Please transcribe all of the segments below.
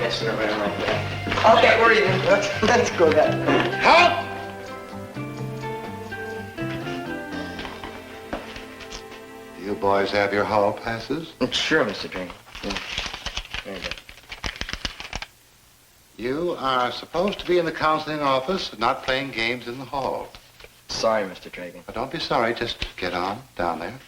messing around like that. Okay, we're even. Let's go then. Halt! You boys have your hall passes? Sure, Mr. Dragon. Yeah. Very good. You are supposed to be in the counseling office, not playing games in the hall. Sorry, Mr. Dragon. But don't be sorry, just get on down there.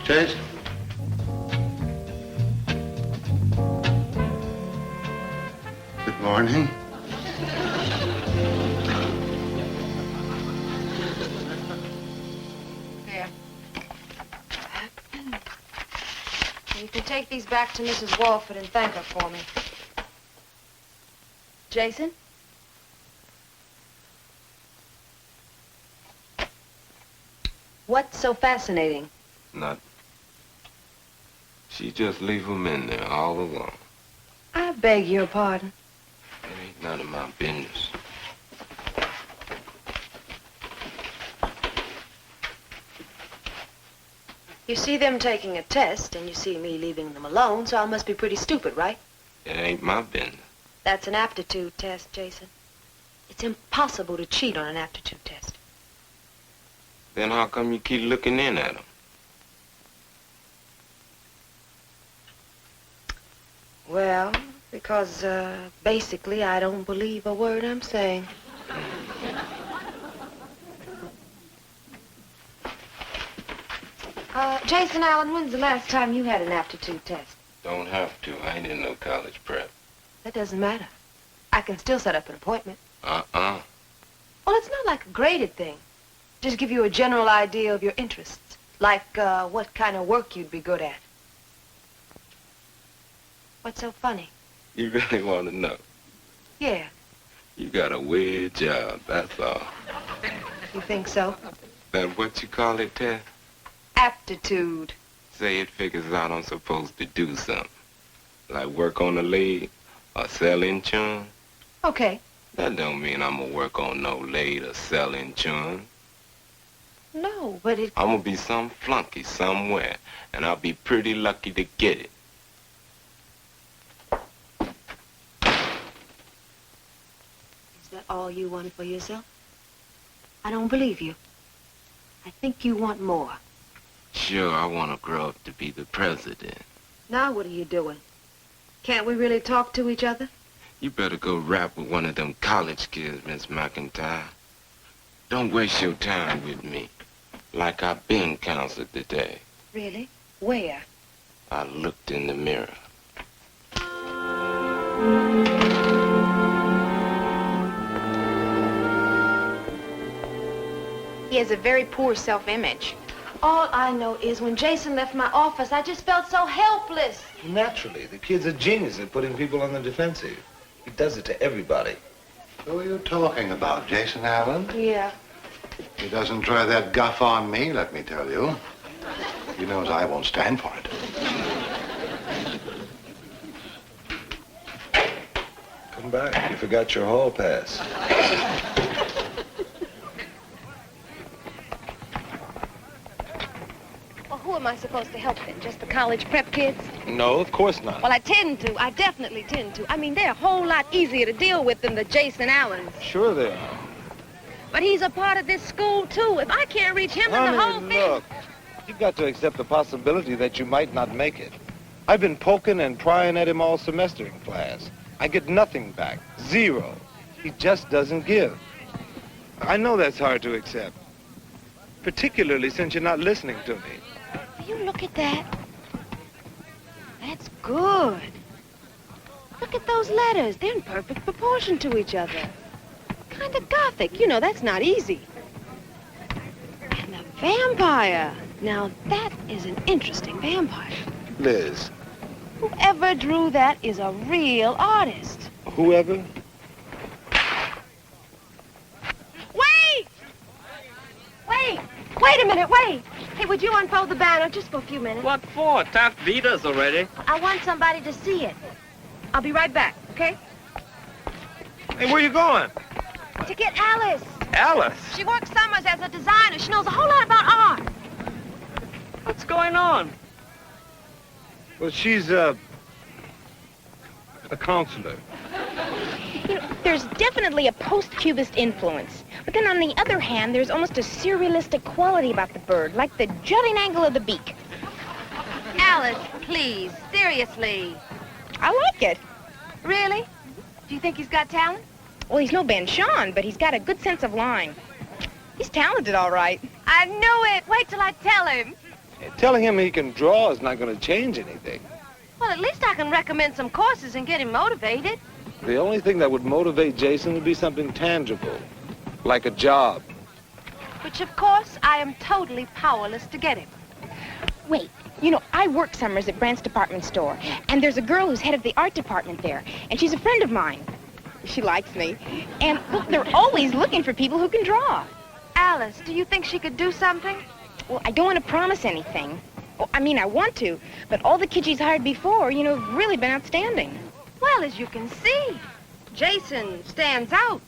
Chase? Good morning. Here. You can take these back to Mrs. Walford and thank her for me. Jason? What's so fascinating? Nothing. She just leave him in there all alone. I beg your pardon. It ain't none of my business. You see them taking a test, and you see me leaving them alone, so I must be pretty stupid, right? It ain't my business. That's an aptitude test, Jason. It's impossible to cheat on an aptitude test. Then how come you keep looking in at him? Well, because, basically, I don't believe a word I'm saying. Jason Allen, when's the last time you had an aptitude test? Don't have to. I ain't in no college prep. That doesn't matter. I can still set up an appointment. Uh-uh. Well, it's not like a graded thing. Just give you a general idea of your interests. Like, what kind of work you'd be good at. What's so funny? You really want to know? Yeah. You got a weird job, that's all. You think so? That what you call it, Tess? Aptitude. Say it figures out I'm supposed to do something. Like work on a lathe or sell insurance. Okay. That don't mean I'm gonna work on no lathe or sell insurance. No, but it... I'm gonna be some flunky somewhere, and I'll be pretty lucky to get it. Is that all you want for yourself? I don't believe you. I think you want more. Sure, I want to grow up to be the president. Now what are you doing? Can't we really talk to each other? You better go rap with one of them college kids, Miss McIntyre. Don't waste your time with me, like I've been counseled today. Really? Where? I looked in the mirror. He has a very poor self-image. All I know is when Jason left my office, I just felt so helpless. Naturally, the kid's a genius at putting people on the defensive. He does it to everybody. Who are you talking about, Jason Allen? Yeah. He doesn't try that guff on me, let me tell you. He knows I won't stand for it. Come back. You forgot your hall pass. Well, who am I supposed to help then? Just the college prep kids? No, of course not. Well, I tend to. I definitely tend to. I mean, they're a whole lot easier to deal with than the Jason Allens. Sure they are. But he's a part of this school, too. If I can't reach him, then the whole thing... Look, you've got to accept the possibility that you might not make it. I've been poking and prying at him all semester in class. I get nothing back. Zero. He just doesn't give. I know that's hard to accept, particularly since you're not listening to me. You look at that. That's good. Look at those letters. They're in perfect proportion to each other. Kind of gothic. You know, that's not easy. And a vampire. Now, that is an interesting vampire. Liz. Whoever drew that is a real artist. Whoever? Wait! Wait! Wait a minute, wait! Hey, would you unfold the banner just for a few minutes? What for? Taft beat us already. I want somebody to see it. I'll be right back, okay? Hey, where you going? To get Alice. Alice, She works summers as a designer. She knows a whole lot about art. what's going on? Well, she's a counselor. You know, there's definitely a post-Cubist influence. But then on the other hand, there's almost a surrealistic quality about the bird, like the jutting angle of the beak. Alice, please, seriously. I like it. Really? Do you think he's got talent? Well, he's no Ben Sean, but he's got a good sense of line. He's talented, all right. I knew it. Wait till I tell him. Telling him he can draw is not going to change anything. Well, at least I can recommend some courses and get him motivated. The only thing that would motivate Jason would be something tangible, like a job. Which, of course, I am totally powerless to get him. Wait, you know, I work summers at Brandt's department store, and there's a girl who's head of the art department there, and she's a friend of mine. She likes me. And, look, they're always looking for people who can draw. Alice, do you think she could do something? Well, I don't want to promise anything. Well, I mean, I want to, but all the kids she's hired before, you know, have really been outstanding. Well, as you can see, Jason stands out.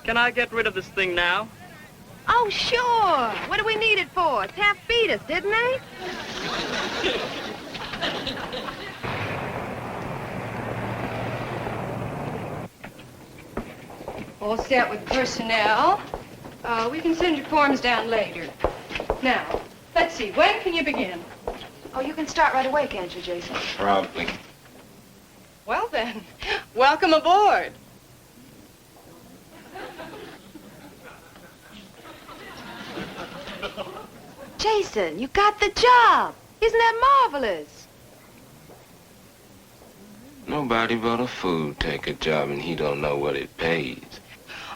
Can I get rid of this thing now? Oh, sure. What do we need it for? Taft beat us, didn't they? All set with personnel. We can send your forms down later. Now, let's see, when can you begin? Oh, you can start right away, can't you, Jason? Probably. Well then, welcome aboard. Jason, you got the job. Isn't that marvelous? Nobody but a fool take a job and he don't know what it pays.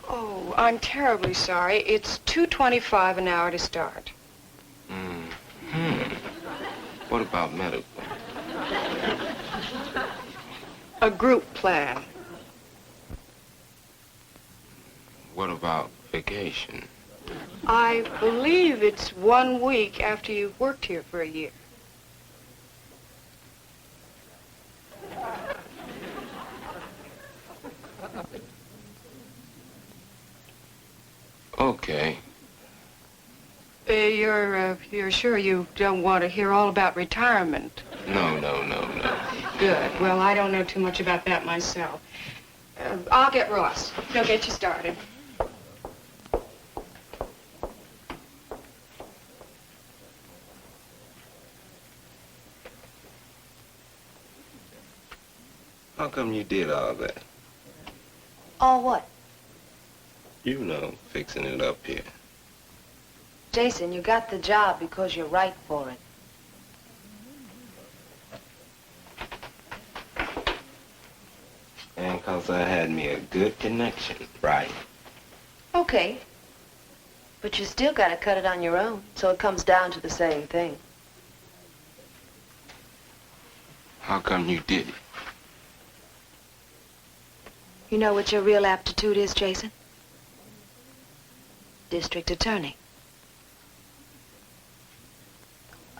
Oh, I'm terribly sorry. It's $2.25 an hour to start. What about medical? A group plan. What about vacation? I believe it's 1 week after you've worked here for a year. Okay. You're sure you don't want to hear all about retirement? No. Good. Well, I don't know too much about that myself. I'll get Ross. He'll get you started. How come you did all that? All what? You know, fixing it up here. Jason, you got the job because you're right for it. And 'cause I had me a good connection, right? Okay. But you still gotta cut it on your own, so it comes down to the same thing. How come you did it? You know what your real aptitude is, Jason? District attorney.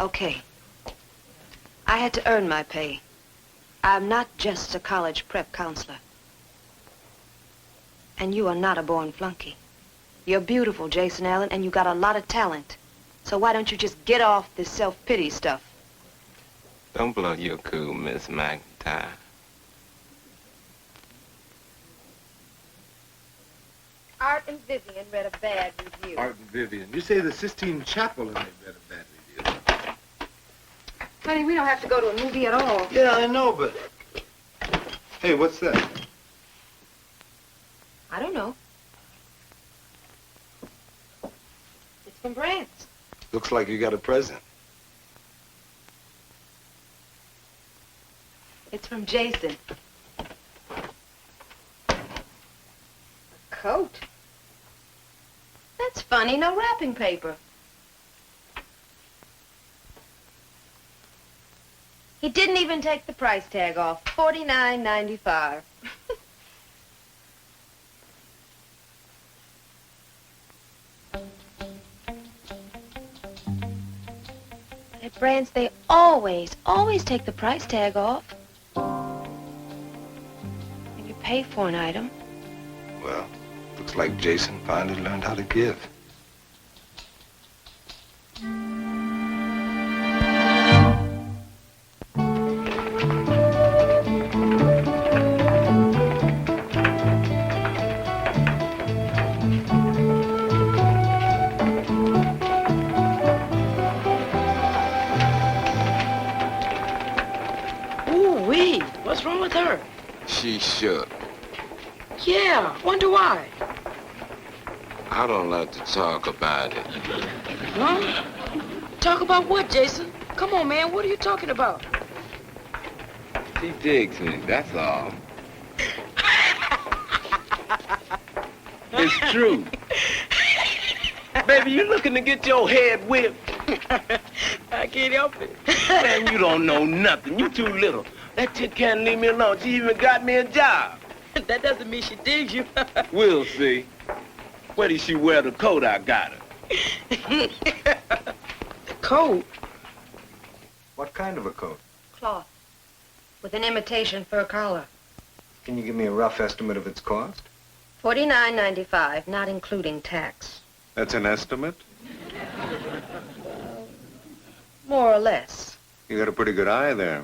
Okay. I had to earn my pay. I'm not just a college prep counselor. And you are not a born flunky. You're beautiful, Jason Allen, and you got a lot of talent. So why don't you just get off this self-pity stuff? Don't blow your cool, Miss McIntyre. Art and Vivian read a bad review. Art and Vivian. You say the Sistine Chapel and they read a bad review. Honey, we don't have to go to a movie at all. Yeah, I know, but... Hey, what's that? I don't know. It's from Brandt's. Looks like you got a present. It's from Jason. Coat. That's funny, no wrapping paper. He didn't even take the price tag off. $49.95. At Brandt's, they always take the price tag off. If you pay for an item. Well, looks like Jason finally learned how to give. Ooh-wee, what's wrong with her? She shook. Yeah, wonder why. I don't like to talk about it. Huh? Talk about what, Jason? Come on, man, what are you talking about? She digs me, that's all. It's true. Baby, you looking to get your head whipped? I can't help it. Man, you don't know nothing. You too little. That chick can't leave me alone. She even got me a job. That doesn't mean she digs you. We'll see. Where did she wear the coat I got her? The coat? What kind of a coat? Cloth. With an imitation fur collar. Can you give me a rough estimate of its cost? $49.95, not including tax. That's an estimate? More or less. You got a pretty good eye there.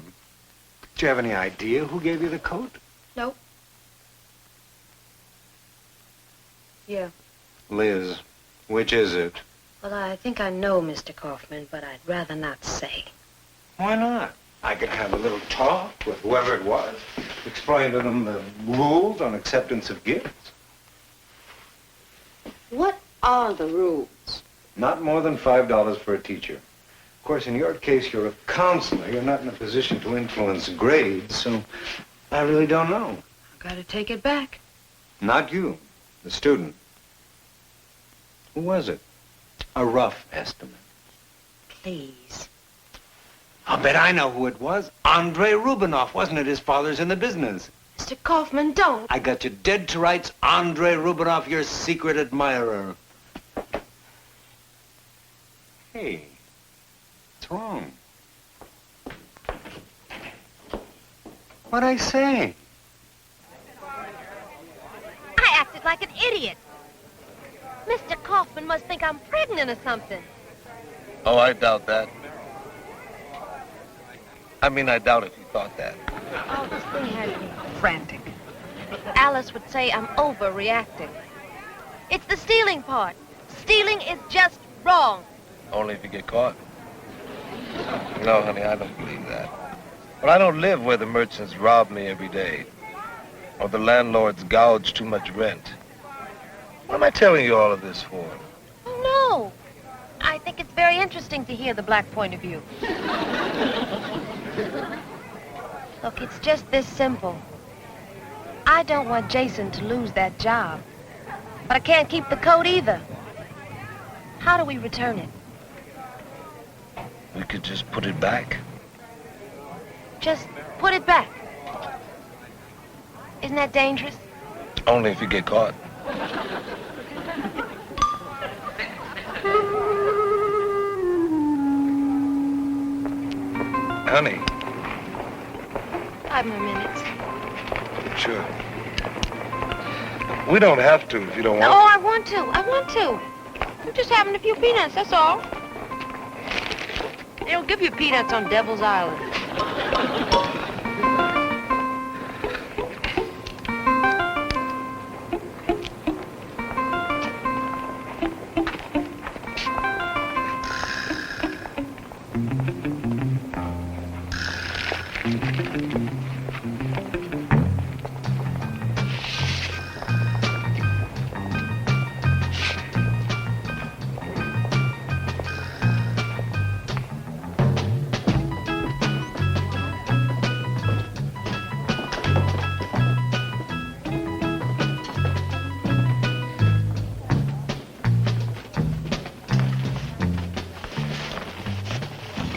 Do you have any idea who gave you the coat? Nope. Yeah. Liz, which is it? Well, I think I know, Mr. Kaufman, but I'd rather not say. Why not? I could have a little talk with whoever it was. Explain to them the rules on acceptance of gifts. What are the rules? Not more than $5 for a teacher. Of course, in your case, you're a counselor. You're not in a position to influence grades, so I really don't know. I've got to take it back. Not you, the student. Who was it? A rough estimate. Please. I'll bet I know who it was. Andrei Rubinoff, wasn't it? His father's in the business. Mr. Kaufman, don't. I got you dead to rights. Andrei Rubinoff, your secret admirer. Hey, what's wrong? What'd I say? I acted like an idiot. Mr. Kaufman must think I'm pregnant or something. Oh, I doubt that. I mean, I doubt if you thought that. Oh, this thing has me frantic. Alice would say I'm overreacting. It's the stealing part. Stealing is just wrong. Only if you get caught. No, honey, I don't believe that. But I don't live where the merchants rob me every day, or the landlords gouge too much rent. What am I telling you all of this for? Oh, no. I think it's very interesting to hear the black point of view. Look, it's just this simple. I don't want Jason to lose that job. But I can't keep the coat either. How do we return it? We could just put it back. Just put it back. Isn't that dangerous? Only if you get caught. Honey. 5 more minutes. Sure. We don't have to if you don't want Oh, I want to. I want to. I'm just having a few peanuts, that's all. They don't give you peanuts on Devil's Island.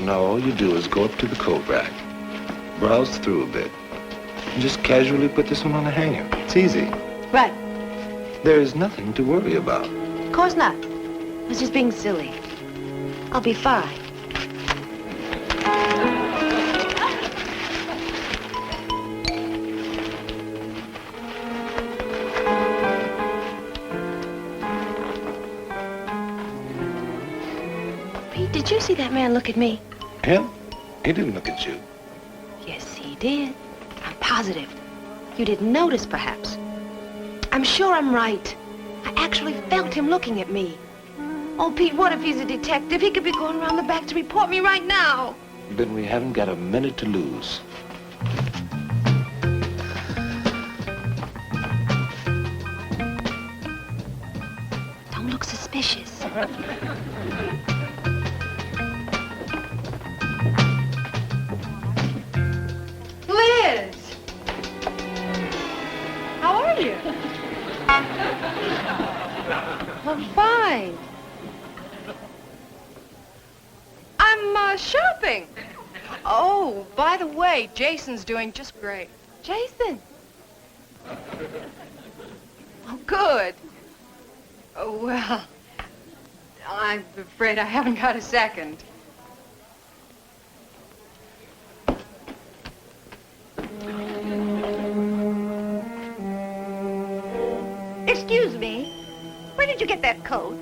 No, all you do is go up to the coat rack, browse through a bit, and just casually put this one on the hanger. It's easy. Right. There's nothing to worry about. Of course not. I was just being silly. I'll be fine. see that man look at me? Him? He didn't look at you. Yes, he did. I'm positive. You didn't notice, perhaps. I'm sure I'm right. I actually felt him looking at me. Oh, Pete, what if he's a detective? He could be going around the back to report me right now. Then we haven't got a minute to lose. Don't look suspicious. Liz! How are you? I'm fine. I'm shopping. Oh, by the way, Jason's doing just great. Jason. Oh, good. Oh, well, I'm afraid I haven't got a second. Excuse me. Where did you get that coat?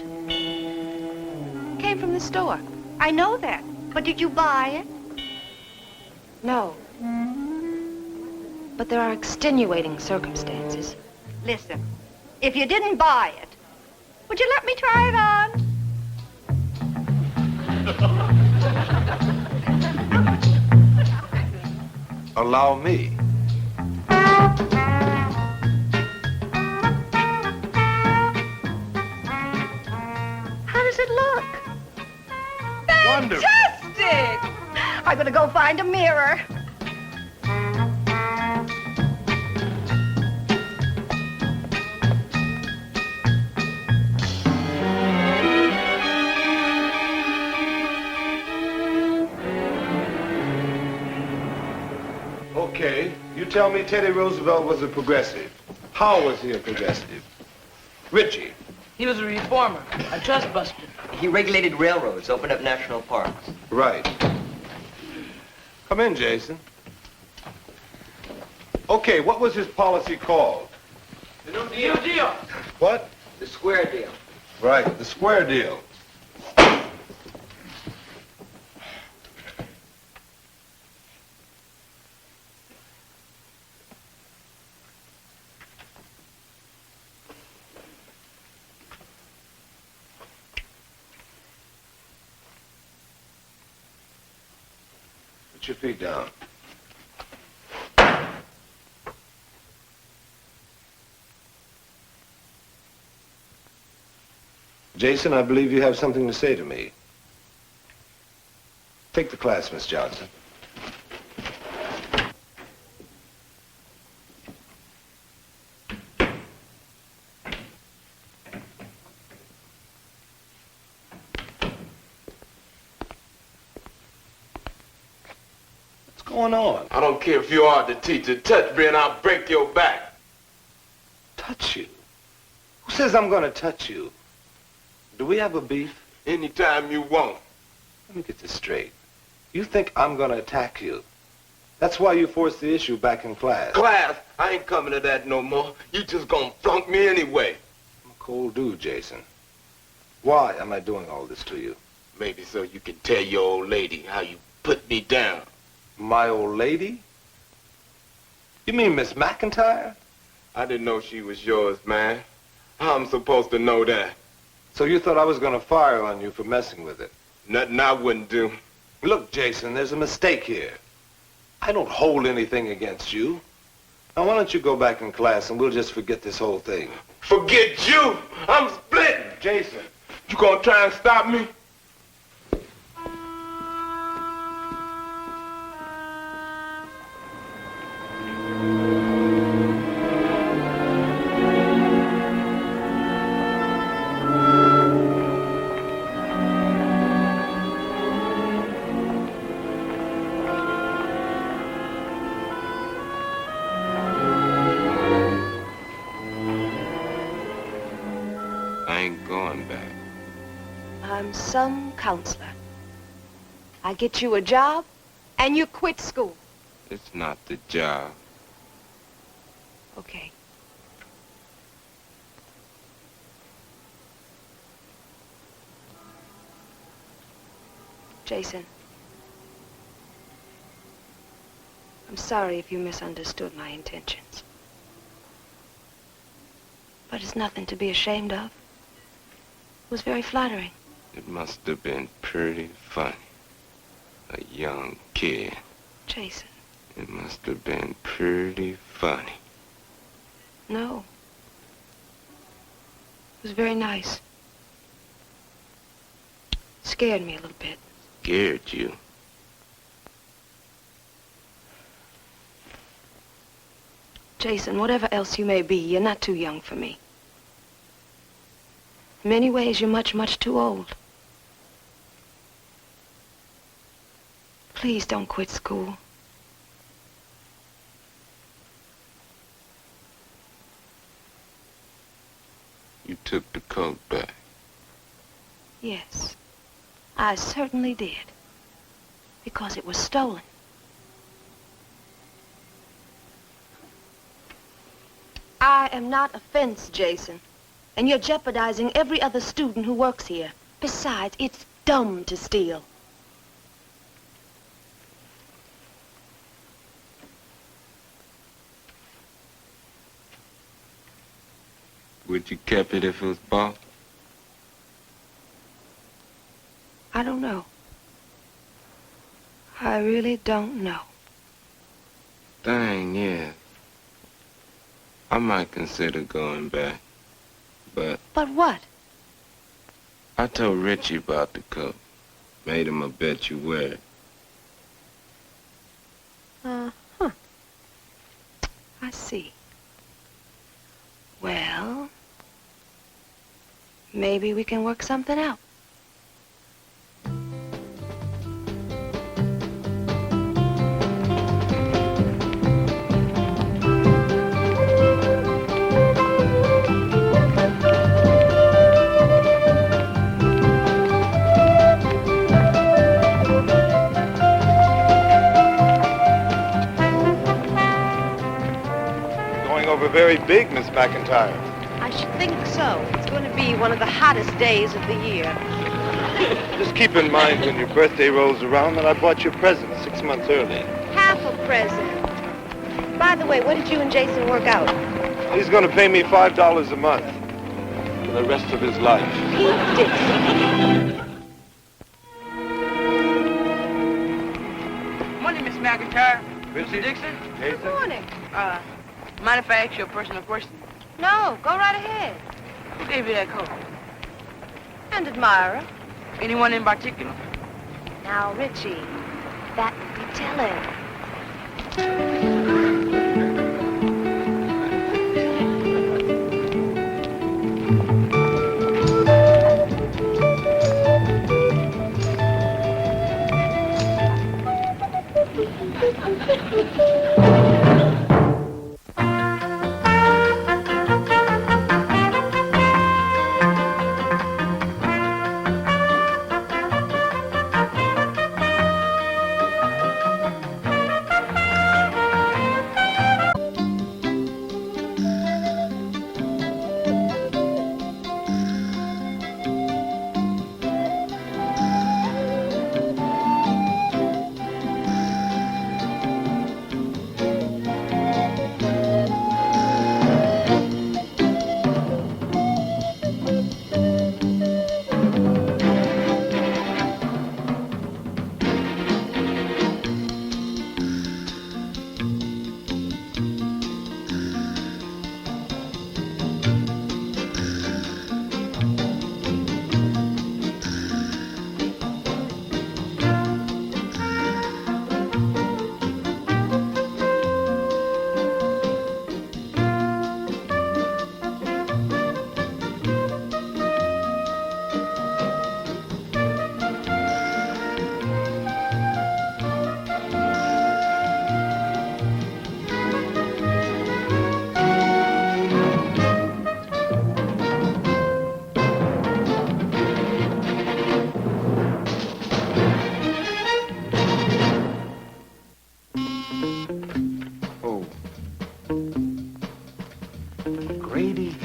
Came from the store. I know that. But did you buy it? No. But there are extenuating circumstances. Listen, if you didn't buy it, would you let me try it on? Allow me. How does it look? Wonderful. Fantastic! I'm gonna go find a mirror. Okay, you tell me Teddy Roosevelt was a progressive. How was he a progressive? Richie. He was a reformer, a trust buster. He regulated railroads, opened up national parks. Right. Come in, Jason. Okay, what was his policy called? The New Deal. What? The Square Deal. Right, the square deal. Put your feet down. Jason, I believe you have something to say to me. Take the class, Miss Johnson. What's going on? I don't care if you are the teacher. Touch me and I'll break your back. Touch you? Who says I'm gonna touch you? Do we have a beef? Anytime you want. Let me get this straight. You think I'm gonna attack you? That's why you forced the issue back in class. Class, I ain't coming to that no more. You just gonna flunk me anyway. I'm a cold dude, Jason. Why am I doing all this to you? Maybe so you can tell your old lady how you put me down. My old lady? You mean Miss McIntyre? I didn't know she was yours, man. How I'm supposed to know that? So you thought I was gonna fire on you for messing with it? Nothing I wouldn't do. Look, Jason, there's a mistake here. I don't hold anything against you. Now, why don't you go back in class and we'll just forget this whole thing? Forget you! I'm splitting! Jason. You gonna try and stop me? I ain't going back. I'm some counselor. I get you a job, and you quit school. It's not the job. Okay. Jason, I'm sorry if you misunderstood my intentions. But it's nothing to be ashamed of. It was very flattering. It must have been pretty funny. A young kid. Jason. It must have been pretty funny. No. It was very nice. Scared me a little bit. Scared you? Jason, whatever else you may be, you're not too young for me. In many ways, you're much, much too old. Please don't quit school. You took the coat back. Yes, I certainly did. Because it was stolen. I am not a fence, Jason. And you're jeopardizing every other student who works here. Besides, it's dumb to steal. Would you kept it if it was bought? I don't know. I really don't know. Thing is, I might consider going back, but But what? I told Richie about the coat. Made him a bet you wear it. Uh-huh. I see. Well, maybe we can work something out. Very big, Miss McIntyre. I should think so. It's going to be one of the hottest days of the year. Just keep in mind when your birthday rolls around that I bought you a present 6 months early. Half a present. By the way, what did you and Jason work out? He's going to pay me $5 a month for the rest of his life. Pete Dixon. Morning, Miss McIntyre. Richie? Mr. Dixon? Jason? Good morning. Mind if I ask you a personal question? No, go right ahead. Who gave you that coat? And admirer. Anyone in particular? Now, Richie, that would be telling.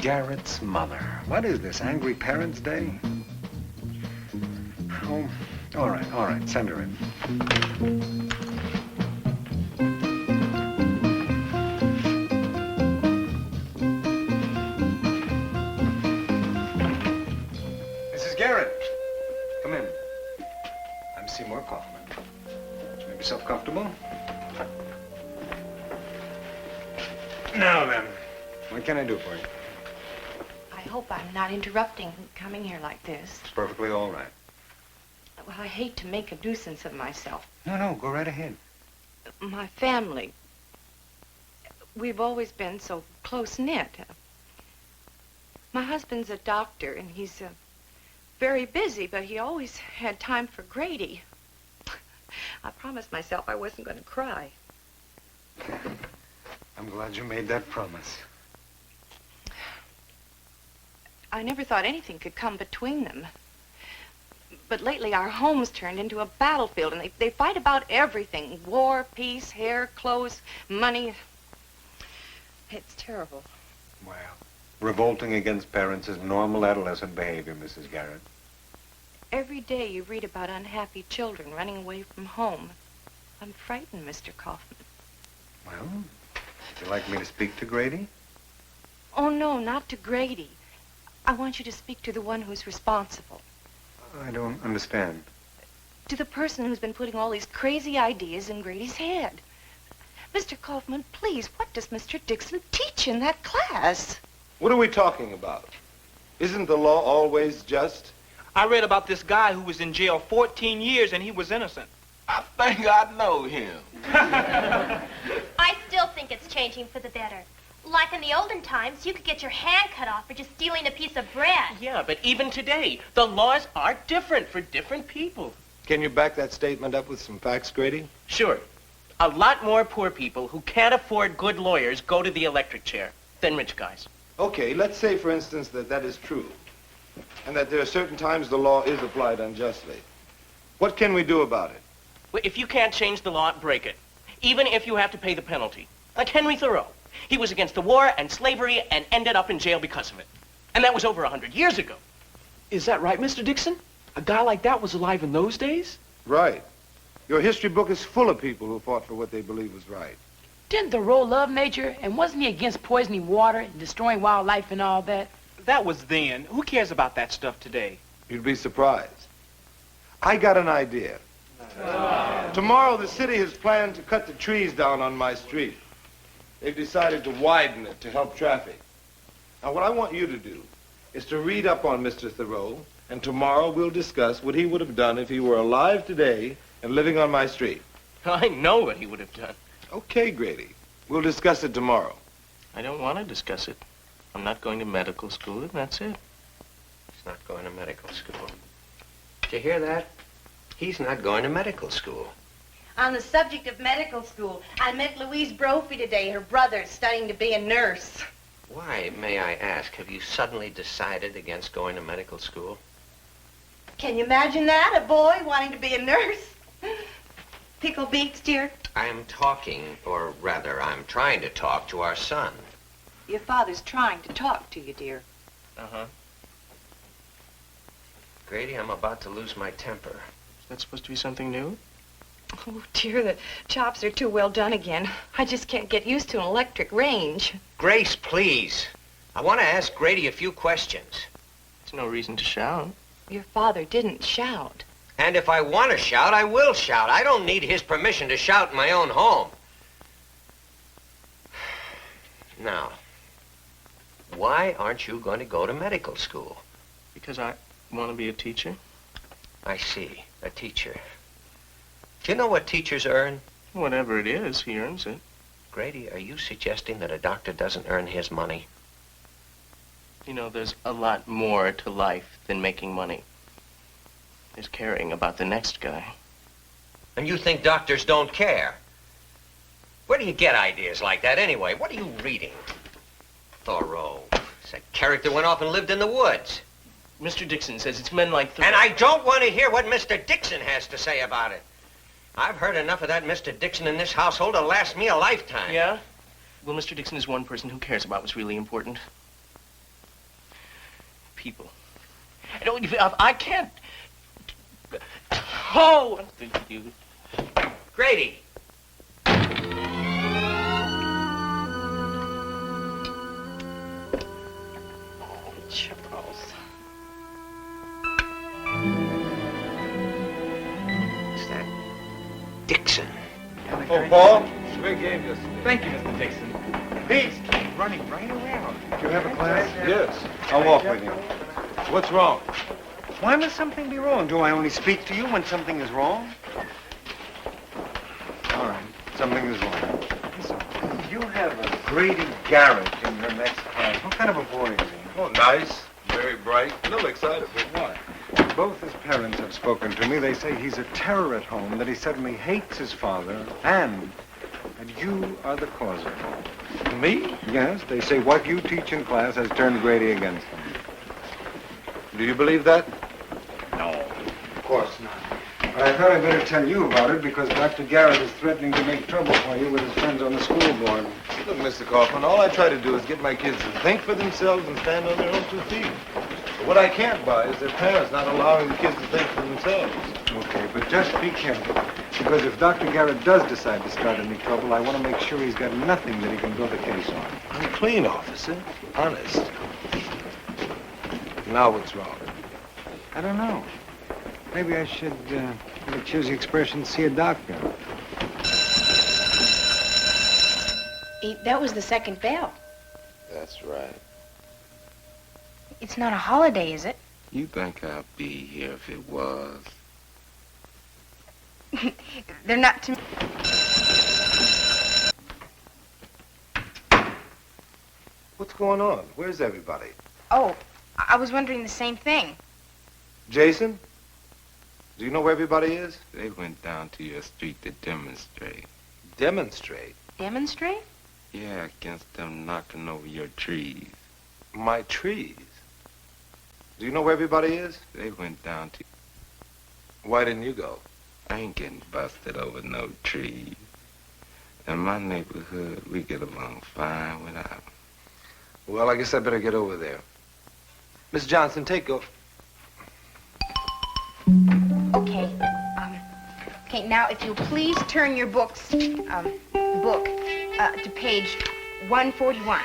Garrett's mother. What is this, Angry Parents' Day? Oh, All right. Send her in. Mrs. Garrett, come in. I'm Seymour Kaufman. Make yourself comfortable. Now then, what can I do for you? I hope I'm not interrupting coming here like this. It's perfectly all right. Well, I hate to make a nuisance of myself. No, go right ahead. My family, we've always been so close-knit. My husband's a doctor, and he's very busy, but he always had time for Grady. I promised myself I wasn't going to cry. I'm glad you made that promise. I never thought anything could come between them. But lately our home's turned into a battlefield, and they fight about everything. War, peace, hair, clothes, money. It's terrible. Well, revolting against parents is normal adolescent behavior, Mrs. Garrett. Every day you read about unhappy children running away from home. I'm frightened, Mr. Kaufman. Well, would you like me to speak to Grady? Oh, no, not to Grady. I want you to speak to the one who's responsible. I don't understand. To the person who's been putting all these crazy ideas in Grady's head. Mr. Kaufman, please, what does Mr. Dixon teach in that class? What are we talking about? Isn't the law always just? I read about this guy who was in jail 14 years and he was innocent. I think I know him. I still think it's changing for the better. Like in the olden times, you could get your hand cut off for just stealing a piece of bread. Yeah, but even today, the laws are different for different people. Can you back that statement up with some facts, Grady? Sure. A lot more poor people who can't afford good lawyers go to the electric chair than rich guys. Okay, let's say, for instance, that that is true, and that there are certain times the law is applied unjustly. What can we do about it? Well, if you can't change the law, break it. Even if you have to pay the penalty. Like Henry Thoreau. He was against the war and slavery and ended up in jail because of it. And that was over 100 years ago. Is that right, Mr. Dixon? A guy like that was alive in those days? Right. Your history book is full of people who fought for what they believed was right. Didn't Thoreau love nature? And wasn't he against poisoning water and destroying wildlife and all that? That was then. Who cares about that stuff today? You'd be surprised. I got an idea. Tomorrow, the city has planned to cut the trees down on my street. They've decided to widen it to help traffic. Now, what I want you to do is to read up on Mr. Thoreau, and tomorrow we'll discuss what he would have done if he were alive today and living on my street. I know what he would have done. Okay, Grady. We'll discuss it tomorrow. I don't want to discuss it. I'm not going to medical school, and that's it. He's not going to medical school. Did you hear that? He's not going to medical school. On the subject of medical school, I met Louise Brophy today. Her brother's studying to be a nurse. Why, may I ask, have you suddenly decided against going to medical school? Can you imagine that? A boy wanting to be a nurse? Pickle beets, dear? I'm talking, or rather, I'm trying to talk to our son. Your father's trying to talk to you, dear. Uh-huh. Grady, I'm about to lose my temper. Is that supposed to be something new? Oh, dear, the chops are too well done again. I just can't get used to an electric range. Grace, please. I want to ask Grady a few questions. There's no reason to shout. Your father didn't shout. And if I want to shout, I will shout. I don't need his permission to shout in my own home. Now, why aren't you going to go to medical school? Because I want to be a teacher. I see, a teacher. Do you know what teachers earn? Whatever it is, he earns it. Grady, are you suggesting that a doctor doesn't earn his money? You know, there's a lot more to life than making money. There's caring about the next guy. And you think doctors don't care? Where do you get ideas like that anyway? What are you reading? Thoreau. That character went off and lived in the woods. Mr. Dixon says it's men like Thoreau. And I don't want to hear what Mr. Dixon has to say about it. I've heard enough of that Mr. Dixon in this household to last me a lifetime. Yeah? Well, Mr. Dixon is one person who cares about what's really important. People. I can't... Oh, what did you do? Grady! Charles. Is that Dixon? Oh, Paul, great game yesterday. Thank you, Mr. Dixon. Please keep running right around. Do you have a class? Yes. I'll walk with you. What's wrong? Why must something be wrong? Do I only speak to you when something is wrong? All right. Something is wrong. Listen, you have a Grady Garrett in your next class. What kind of a boy is he? Oh, nice. Very bright. A little excited, but why? Both his parents have spoken to me. They say he's a terror at home, that he suddenly hates his father, and that you are the cause of it. Me? Yes, they say what you teach in class has turned Grady against him. Do you believe that? No. Of course not. But I thought I'd better tell you about it because Dr. Garrett is threatening to make trouble for you with his friends on the school board. Look, Mr. Kaufman, all I try to do is get my kids to think for themselves and stand on their own 2 feet. But what I can't buy is their parents not allowing the kids to think for themselves. Okay, but just be careful. Because if Dr. Garrett does decide to start any trouble, I want to make sure he's got nothing that he can build a case on. I'm clean, officer. Honest. Now what's wrong? I don't know. Maybe I should, choose the expression, see a doctor. That was the second bell. That's right. It's not a holiday, is it? You think I'd be here if it was? They're not to... What's going on? Where's everybody? Oh, I was wondering the same thing. Jason? Do you know where everybody is? They went down to your street to demonstrate. Demonstrate? Demonstrate? Yeah, against them knocking over your trees. My trees? Do you know where everybody is? They went down to... Why didn't you go? I ain't getting busted over no trees. In my neighborhood, we get along fine without them. Well, I guess I better get over there. Miss Johnson, take over. Okay. Okay, now if you'll please turn your book to page 141.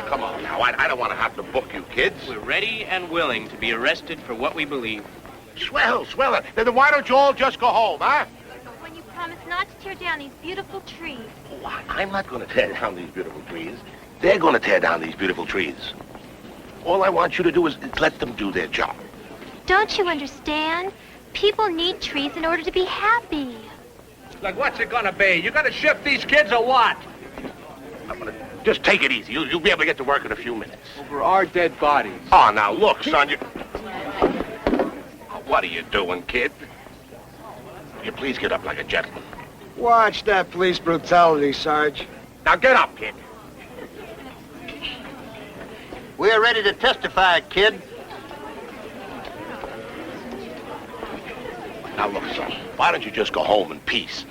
Come on now, I don't want to have to book you kids. We're ready and willing to be arrested for what we believe. Swell. Then why don't you all just go home, huh? When you promise not to tear down these beautiful trees. I'm not going to tear down these beautiful trees. They're going to tear down these beautiful trees. All I want you to do is let them do their job. Don't you understand? People need trees in order to be happy. Like, what's it going to be? You going to shift these kids or what? I'm going to just take it easy. You'll be able to get to work in a few minutes. Over our dead bodies. Oh, now, look, son, you... What are you doing, kid? Will you please get up like a gentleman? Watch that police brutality, Sarge. Now, get up, kid. We're ready to testify, kid. Now, look, son, why don't you just go home in peace?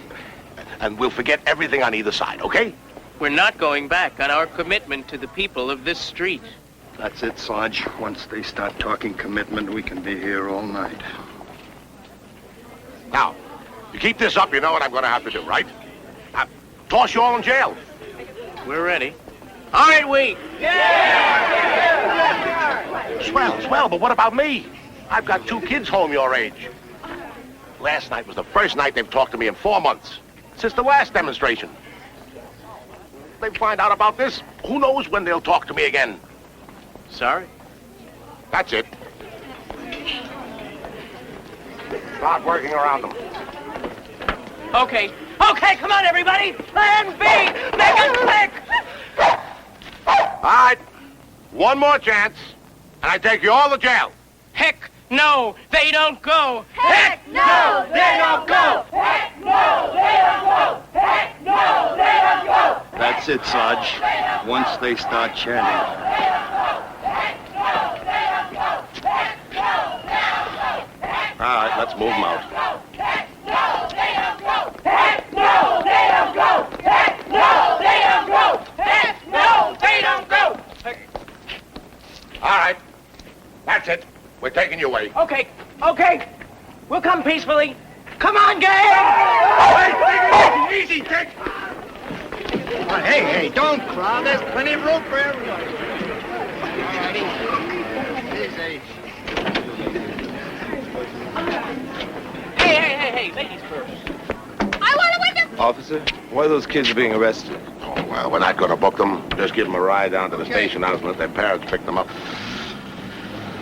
And we'll forget everything on either side, okay? We're not going back on our commitment to the people of this street. That's it, Sarge. Once they start talking commitment, we can be here all night. Now, you keep this up, you know what I'm going to have to do, right? Toss you all in jail. We're ready. Aren't we? Swell, but what about me? I've got 2 kids home your age. Last night was the first night they've talked to me in 4 months, since the last demonstration. They find out about this, who knows when they'll talk to me again. Sorry. That's it. Start working around them. Okay, come on, everybody! Plan B! Make it quick! All right, one more chance, and I take you all to jail. Heck no, they don't go! Heck no, they don't go! Heck no, they don't go! Heck no, they don't go! That's it, Sarge. Once they start chanting. Heck no, they don't go! All right, let's move them out. All right. That's it. We're taking you away. Okay, okay. We'll come peacefully. Come on, gang! Wait, easy, Dick. Hey, don't crowd. There's plenty of room for everybody. Hey, ladies first. I want a window. Officer, why are those kids being arrested? Oh, well, we're not going to book them. Just give them a ride down to the station house and let their parents pick them up.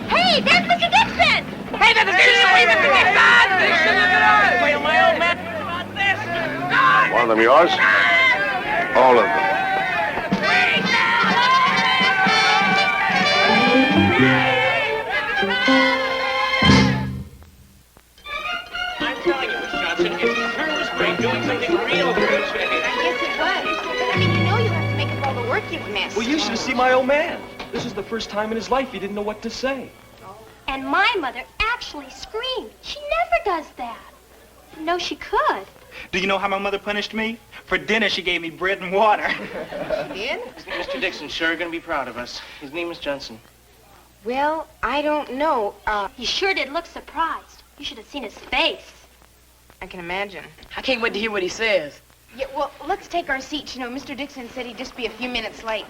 Hey, there's Mr. Dixon. Hey, Mr. Dixon! Hey, Mr. Dixon! Dixon, look at us! Wait, my old man. About this. One of them yours? All of them. I'm telling you, Miss Johnson, it sure was great doing something real good. Yes, it was. But, I mean, you know you have to make up all the work you've missed. Well, you should have seen my old man. This is the first time in his life he didn't know what to say. And my mother actually screamed. She never does that. No, she could. Do you know how my mother punished me? For dinner, she gave me bread and water. She did? Mr. Dixon's sure going to be proud of us. His name is Johnson. Well, I don't know. He sure did look surprised. You should have seen his face. I can imagine. I can't wait to hear what he says. Yeah, well, let's take our seats. You know, Mr. Dixon said he'd just be a few minutes late.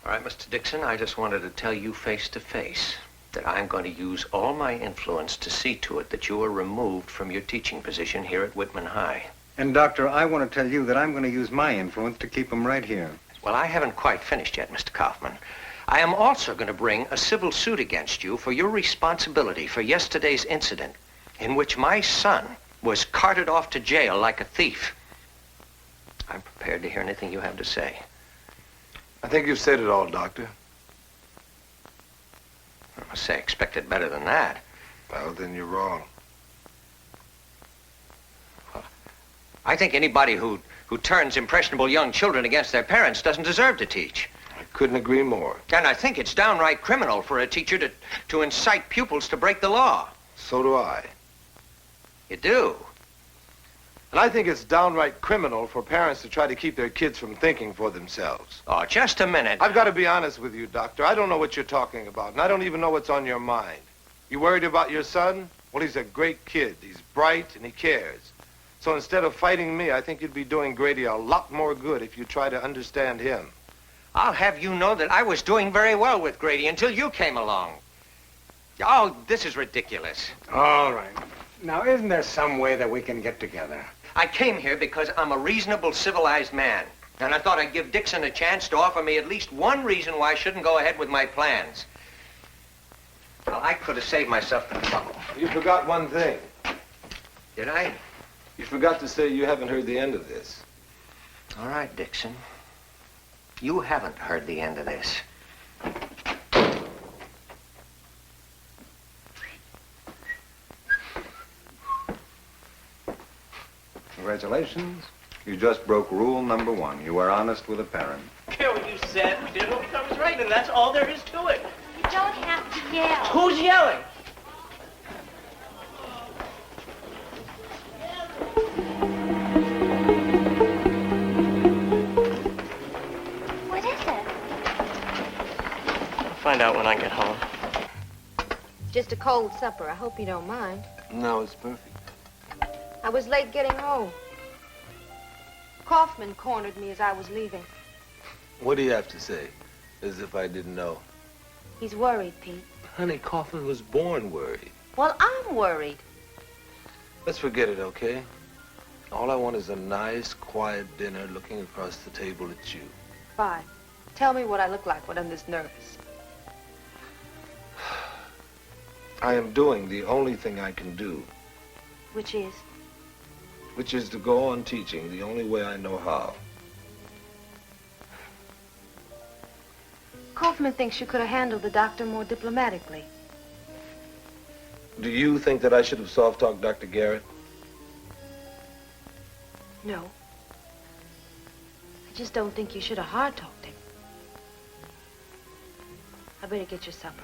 All right, Mr. Dixon, I just wanted to tell you face to face that I'm going to use all my influence to see to it that you are removed from your teaching position here at Whitman High. And, Doctor, I want to tell you that I'm going to use my influence to keep him right here. Well, I haven't quite finished yet, Mr. Kaufman. I am also going to bring a civil suit against you for your responsibility for yesterday's incident in which my son was carted off to jail like a thief. I'm prepared to hear anything you have to say. I think you've said it all, Doctor. I must say, I expected better than that. Well, then you're wrong. Well, I think anybody who turns impressionable young children against their parents doesn't deserve to teach. I couldn't agree more. And I think it's downright criminal for a teacher to incite pupils to break the law. So do I. You do? And I think it's downright criminal for parents to try to keep their kids from thinking for themselves. Oh, just a minute. I've got to be honest with you, Doctor. I don't know what you're talking about, and I don't even know what's on your mind. You worried about your son? Well, he's a great kid. He's bright, and he cares. So instead of fighting me, I think you'd be doing Grady a lot more good if you try to understand him. I'll have you know that I was doing very well with Grady until you came along. Oh, this is ridiculous. All right. Now, isn't there some way that we can get together? I came here because I'm a reasonable, civilized man. And I thought I'd give Dixon a chance to offer me at least one reason why I shouldn't go ahead with my plans. Well, I could have saved myself the trouble. You forgot one thing. Did I? You forgot to say you haven't heard the end of this. All right, Dixon. You haven't heard the end of this. Congratulations. You just broke rule number 1. You were honest with a parent. Care what you said. We did what we thought was right, and that's all there is to it. You don't have to yell. Who's yelling? What is it? I'll find out when I get home. Just a cold supper. I hope you don't mind. No, it's perfect. I was late getting home. Kaufman cornered me as I was leaving. What do you have to say? As if I didn't know. He's worried, Pete. Honey, Kaufman was born worried. Well, I'm worried. Let's forget it, okay? All I want is a nice, quiet dinner looking across the table at you. Fine. Tell me what I look like when I'm this nervous. I am doing the only thing I can do, Which is? which is to go on teaching the only way I know how. Kaufman thinks you could have handled the doctor more diplomatically. Do you think that I should have soft-talked Dr. Garrett? No. I just don't think you should have hard-talked him. I better get your supper.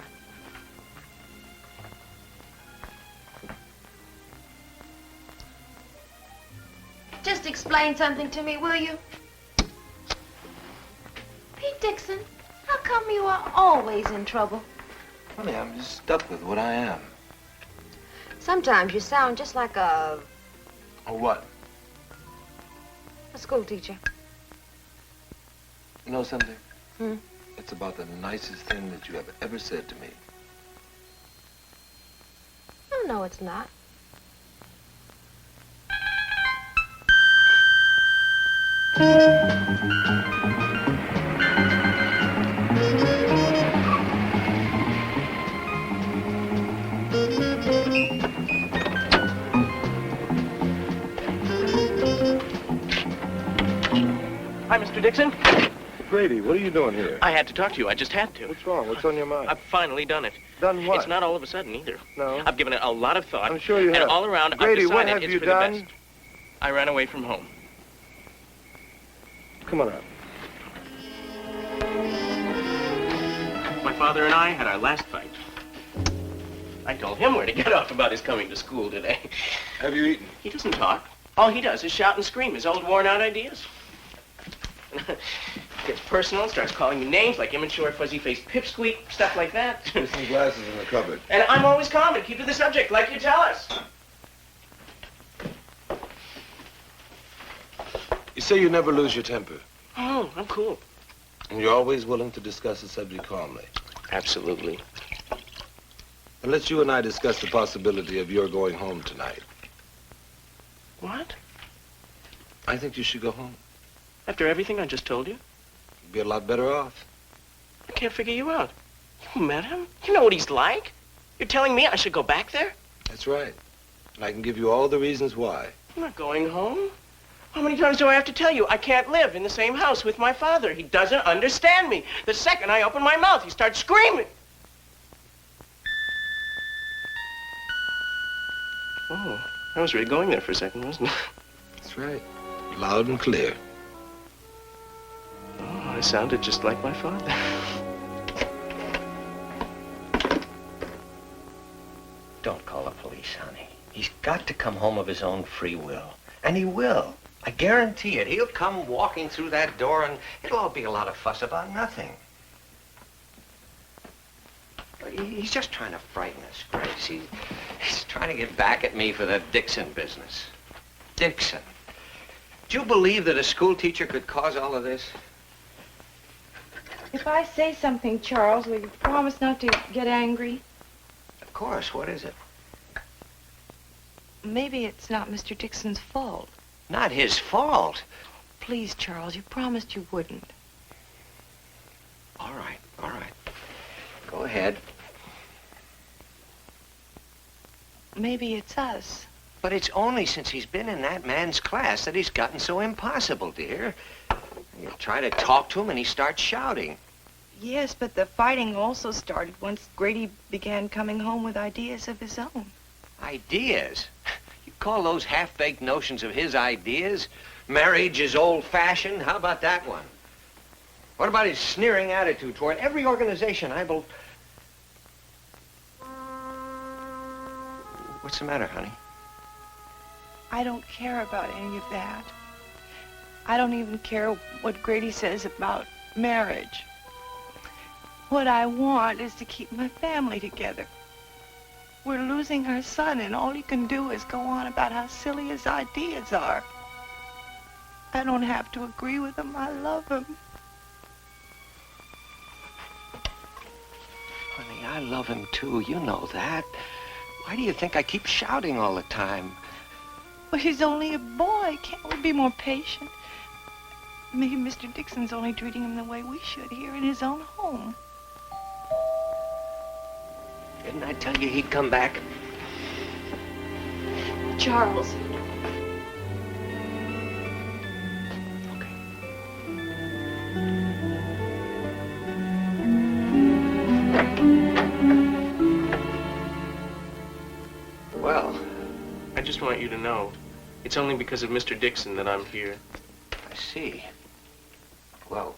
just explain something to me, will you? Pete Dixon, how come you are always in trouble? Honey, I'm just stuck with what I am. Sometimes you sound just like a Or what? school teacher. You know something? Hmm? It's about the nicest thing that you have ever said to me. Oh, no, it's not. Hi, Mr. Dixon. Grady, what are you doing here? I had to talk to you. I just had to. What's wrong? What's on your mind? I've finally done it. Done what? It's not all of a sudden either. No. I've given it a lot of thought. I'm sure you and have. all around, Grady, I've what decided have it's you for done? the best. I ran away from home. Come on out. My father and I had our last fight. I told him where to get off about his coming to school today. Have you eaten? He doesn't talk. All he does is shout and scream his old worn-out ideas. Gets personal and starts calling me names like immature, fuzzy-faced pipsqueak, stuff like that. There's some glasses in the cupboard. And I'm always calm and keep to the subject, like you tell us. You say you never lose your temper, Oh, I'm cool. and you're always willing to discuss the subject calmly. Absolutely. And let's you and I discuss the possibility of your going home tonight. What? I think you should go home. After everything I just told you? You'd be a lot better off. I can't figure you out. You met him? You know what he's like? You're telling me I should go back there? That's right. And I can give you all the reasons why. I'm not going home. How many times do I have to tell you I can't live in the same house with my father? He doesn't understand me. The second I open my mouth, he starts screaming. Oh, I was really going there for a second, wasn't I? That's right. Loud and clear. Oh, I sounded just like my father. Don't call the police, honey. He's got to come home of his own free will. And he will. I guarantee it. He'll come walking through that door and it'll all be a lot of fuss about nothing. He's just trying to frighten us, Grace. He's trying to get back at me for the Dixon business. Dixon. Do you believe that a school teacher could cause all of this? If I say something, Charles, will you promise not to get angry? Of course. What is it? Maybe it's not Mr. Dixon's fault. Not his fault. Please, Charles, you promised you wouldn't. All right, all right. Go ahead. Maybe it's us. But it's only since he's been in that man's class that he's gotten so impossible, dear. You try to talk to him and he starts shouting. Yes, but the fighting also started once Grady began coming home with ideas of his own. Ideas? You call those half-baked notions of his ideas? Marriage is old-fashioned? How about that one? What about his sneering attitude toward every organization I belong? What's the matter, honey? I don't care about any of that. I don't even care what Grady says about marriage. What I want is to keep my family together. We're losing our son, and all you can do is go on about how silly his ideas are. I don't have to agree with him. I love him. Honey, I love him too. You know that. Why do you think I keep shouting all the time? Well, he's only a boy. Can't we be more patient? Maybe Mr. Dixon's only treating him the way we should here in his own home. Didn't I tell you he'd come back? Charles. Well, I just want you to know, it's only because of Mr. Dixon that I'm here. I see. Well,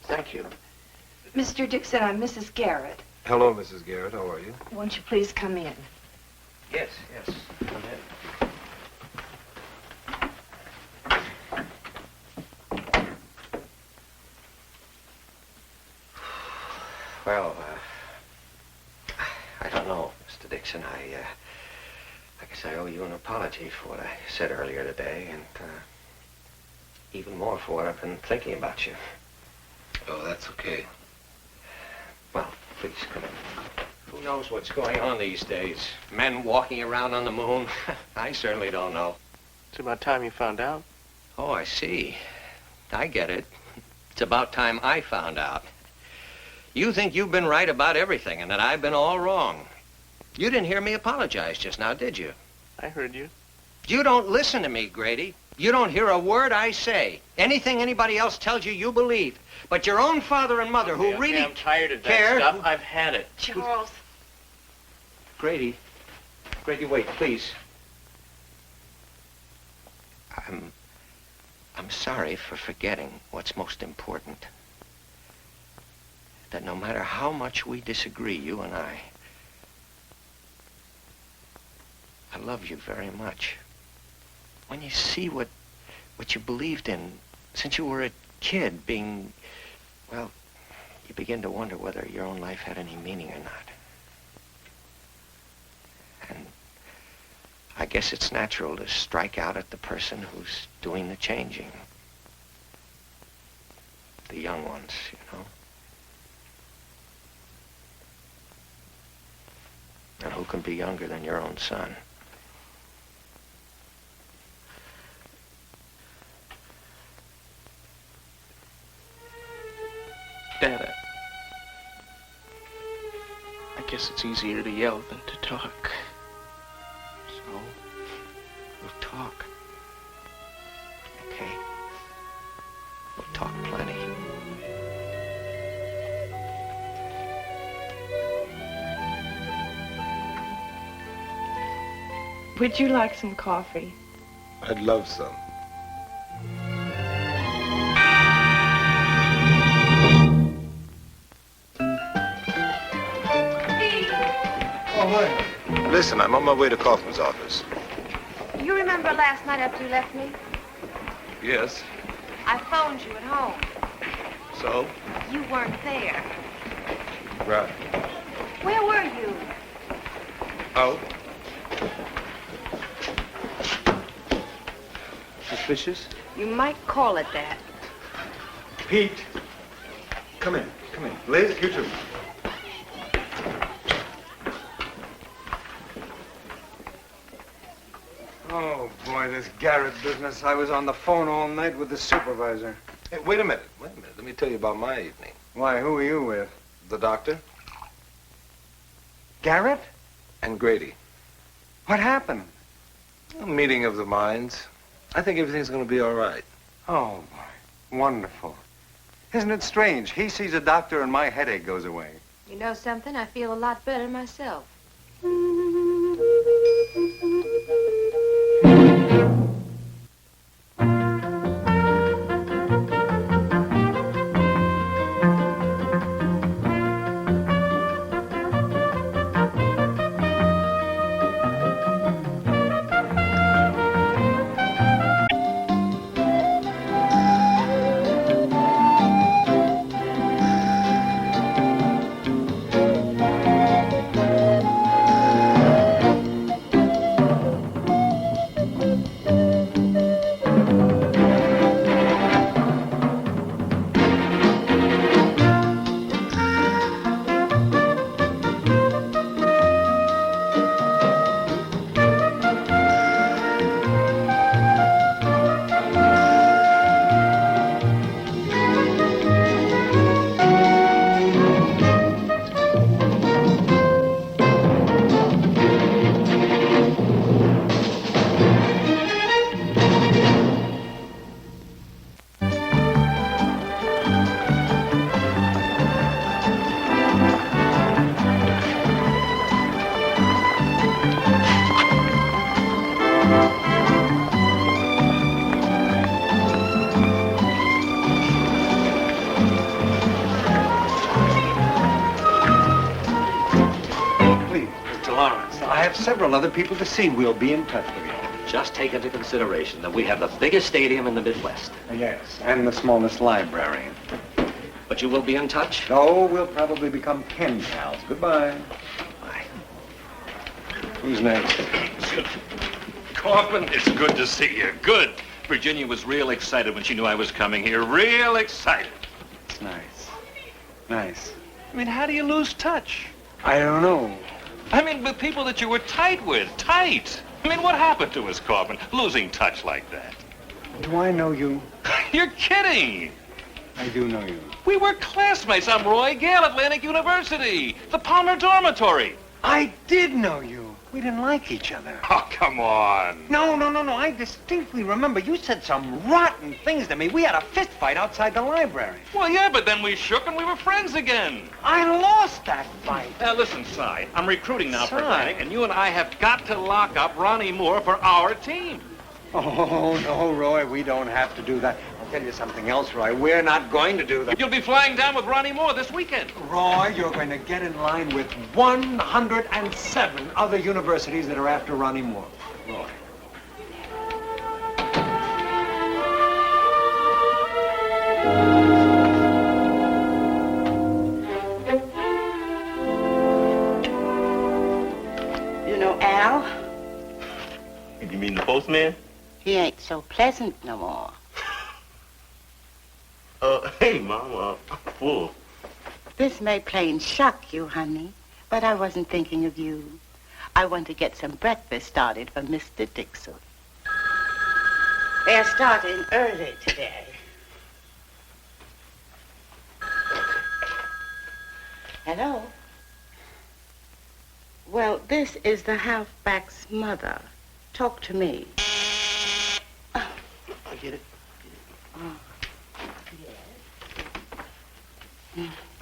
thank you. Mr. Dixon, I'm Mrs. Garrett. Hello, Mrs. Garrett. How are you? Won't you please come in? Yes, yes. Come in. Mr. Dixon. I guess I owe you an apology for what I said earlier today, and even more for what I've been thinking about you. Oh, that's okay. Well, please, come in. Who knows what's going on these days? Men walking around on the moon? I certainly don't know. It's about time you found out. Oh, I see. I get it. It's about time I found out. You think you've been right about everything and that I've been all wrong. You didn't hear me apologize just now, did you? I heard you. You don't listen to me, Grady. You don't hear a word I say. Anything anybody else tells you, you believe. But your own father and mother, who really I'm tired of that care... stuff. I've had it. Charles. Grady, wait, please. I'm sorry for forgetting what's most important. That no matter how much we disagree, you and I love you very much. When you see what you believed in since you were a kid being, well, you begin to wonder whether your own life had any meaning or not. And I guess it's natural to strike out at the person who's doing the changing. The young ones, you know. And who can be younger than your own son? Dad, I guess it's easier to yell than to talk. So, we'll talk. Okay? We'll talk plenty. Would you like some coffee? I'd love some. Listen, I'm on my way to Kaufman's office. You remember last night after you left me? Yes. I phoned you at home. So? You weren't there. Right. Where were you? Out. Suspicious? You might call it that. Pete. Come in. Liz, you too. Oh, boy, this Garrett business. I was on the phone all night with the supervisor. Hey, wait a minute. Let me tell you about my evening. Why, who were you with? The doctor Garrett? and Grady. What happened? A meeting of the minds. I think everything's going to be all right. Oh, boy. Wonderful. Isn't it strange? He sees a doctor and my headache goes away. You know something? I feel a lot better myself. I have several other people to see. We'll be in touch with you. Just take into consideration that we have the biggest stadium in the Midwest. Yes, and the smallest library. But you will be in touch? Oh, we'll probably become pen pals. Goodbye. Bye. Who's next? Kaufman, it's good to see you. Good. Virginia was real excited when she knew I was coming here. Real excited. It's nice. Nice. I mean, how do you lose touch? I don't know. I mean, with people that you were tight with. Tight. I mean, what happened to us, Kaufman? Losing touch like that. Do I know you? You're kidding. I do know you. We were classmates. I'm Roy Gale, Atlantic University. The Palmer Dormitory. I did know you. We didn't like each other. Oh, come on. No. I distinctly remember you said some rotten things to me. We had a fist fight outside the library. Well, yeah, but then we shook and we were friends again. I lost that fight. Now, listen, Cy. I'm recruiting now for Cy. Atlantic, and you and I have got to lock up Ronnie Moore for our team. Oh, no, Roy, we don't have to do that. I'll tell you something else, Roy. We're not going to do that. You'll be flying down with Ronnie Moore this weekend. Roy, you're going to get in line with 107 other universities that are after Ronnie Moore. Roy. You know Al? You mean the postman? He ain't so pleasant no more. Hey, Mama, I'm full. This may plain shock you, honey, but I wasn't thinking of you. I want to get some breakfast started for Mr. Dixon. They're starting early today. Hello? Well, this is the halfback's mother. Talk to me. I get it.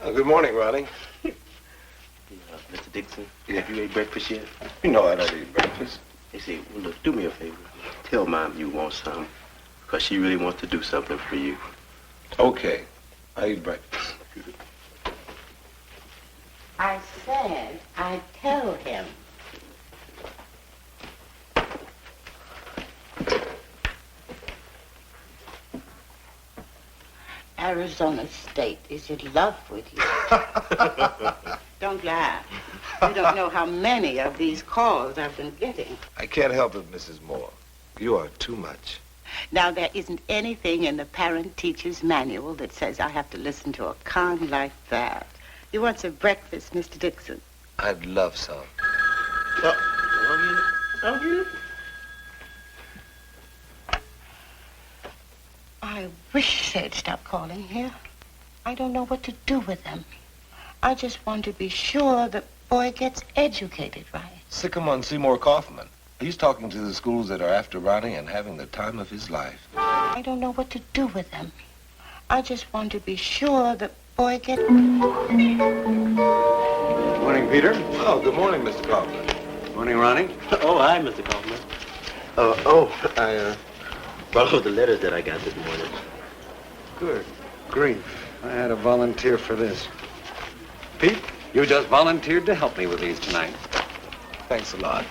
Good morning, Ronnie. Mr. Dixon, have you ate breakfast yet? You know I don't eat breakfast. Hey, see, well, look, do me a favor. Tell Mom you want some, because she really wants to do something for you. Okay. I eat breakfast. I said I'd tell him. Arizona State is in love with you. Don't laugh. You don't know how many of these calls I've been getting. I can't help it, Mrs. Moore. You are too much. Now, there isn't anything in the parent-teacher's manual that says I have to listen to a con like that. You want some breakfast, Mr. Dixon? I'd love some. I'll get it. I wish they'd stop calling here. I don't know what to do with them. I just want to be sure the boy gets educated right. Sick him on Seymour Kaufman. He's talking to the schools that are after Ronnie and having the time of his life. I don't know what to do with them. I just want to be sure the boy gets... Morning, Peter. Oh, good morning, Mr. Kaufman. Morning, Ronnie. Oh, hi, Mr. Kaufman. I brought over the letters that I got this morning. Good grief. I had to volunteer for this. Pete, you just volunteered to help me with these tonight. Thanks a lot.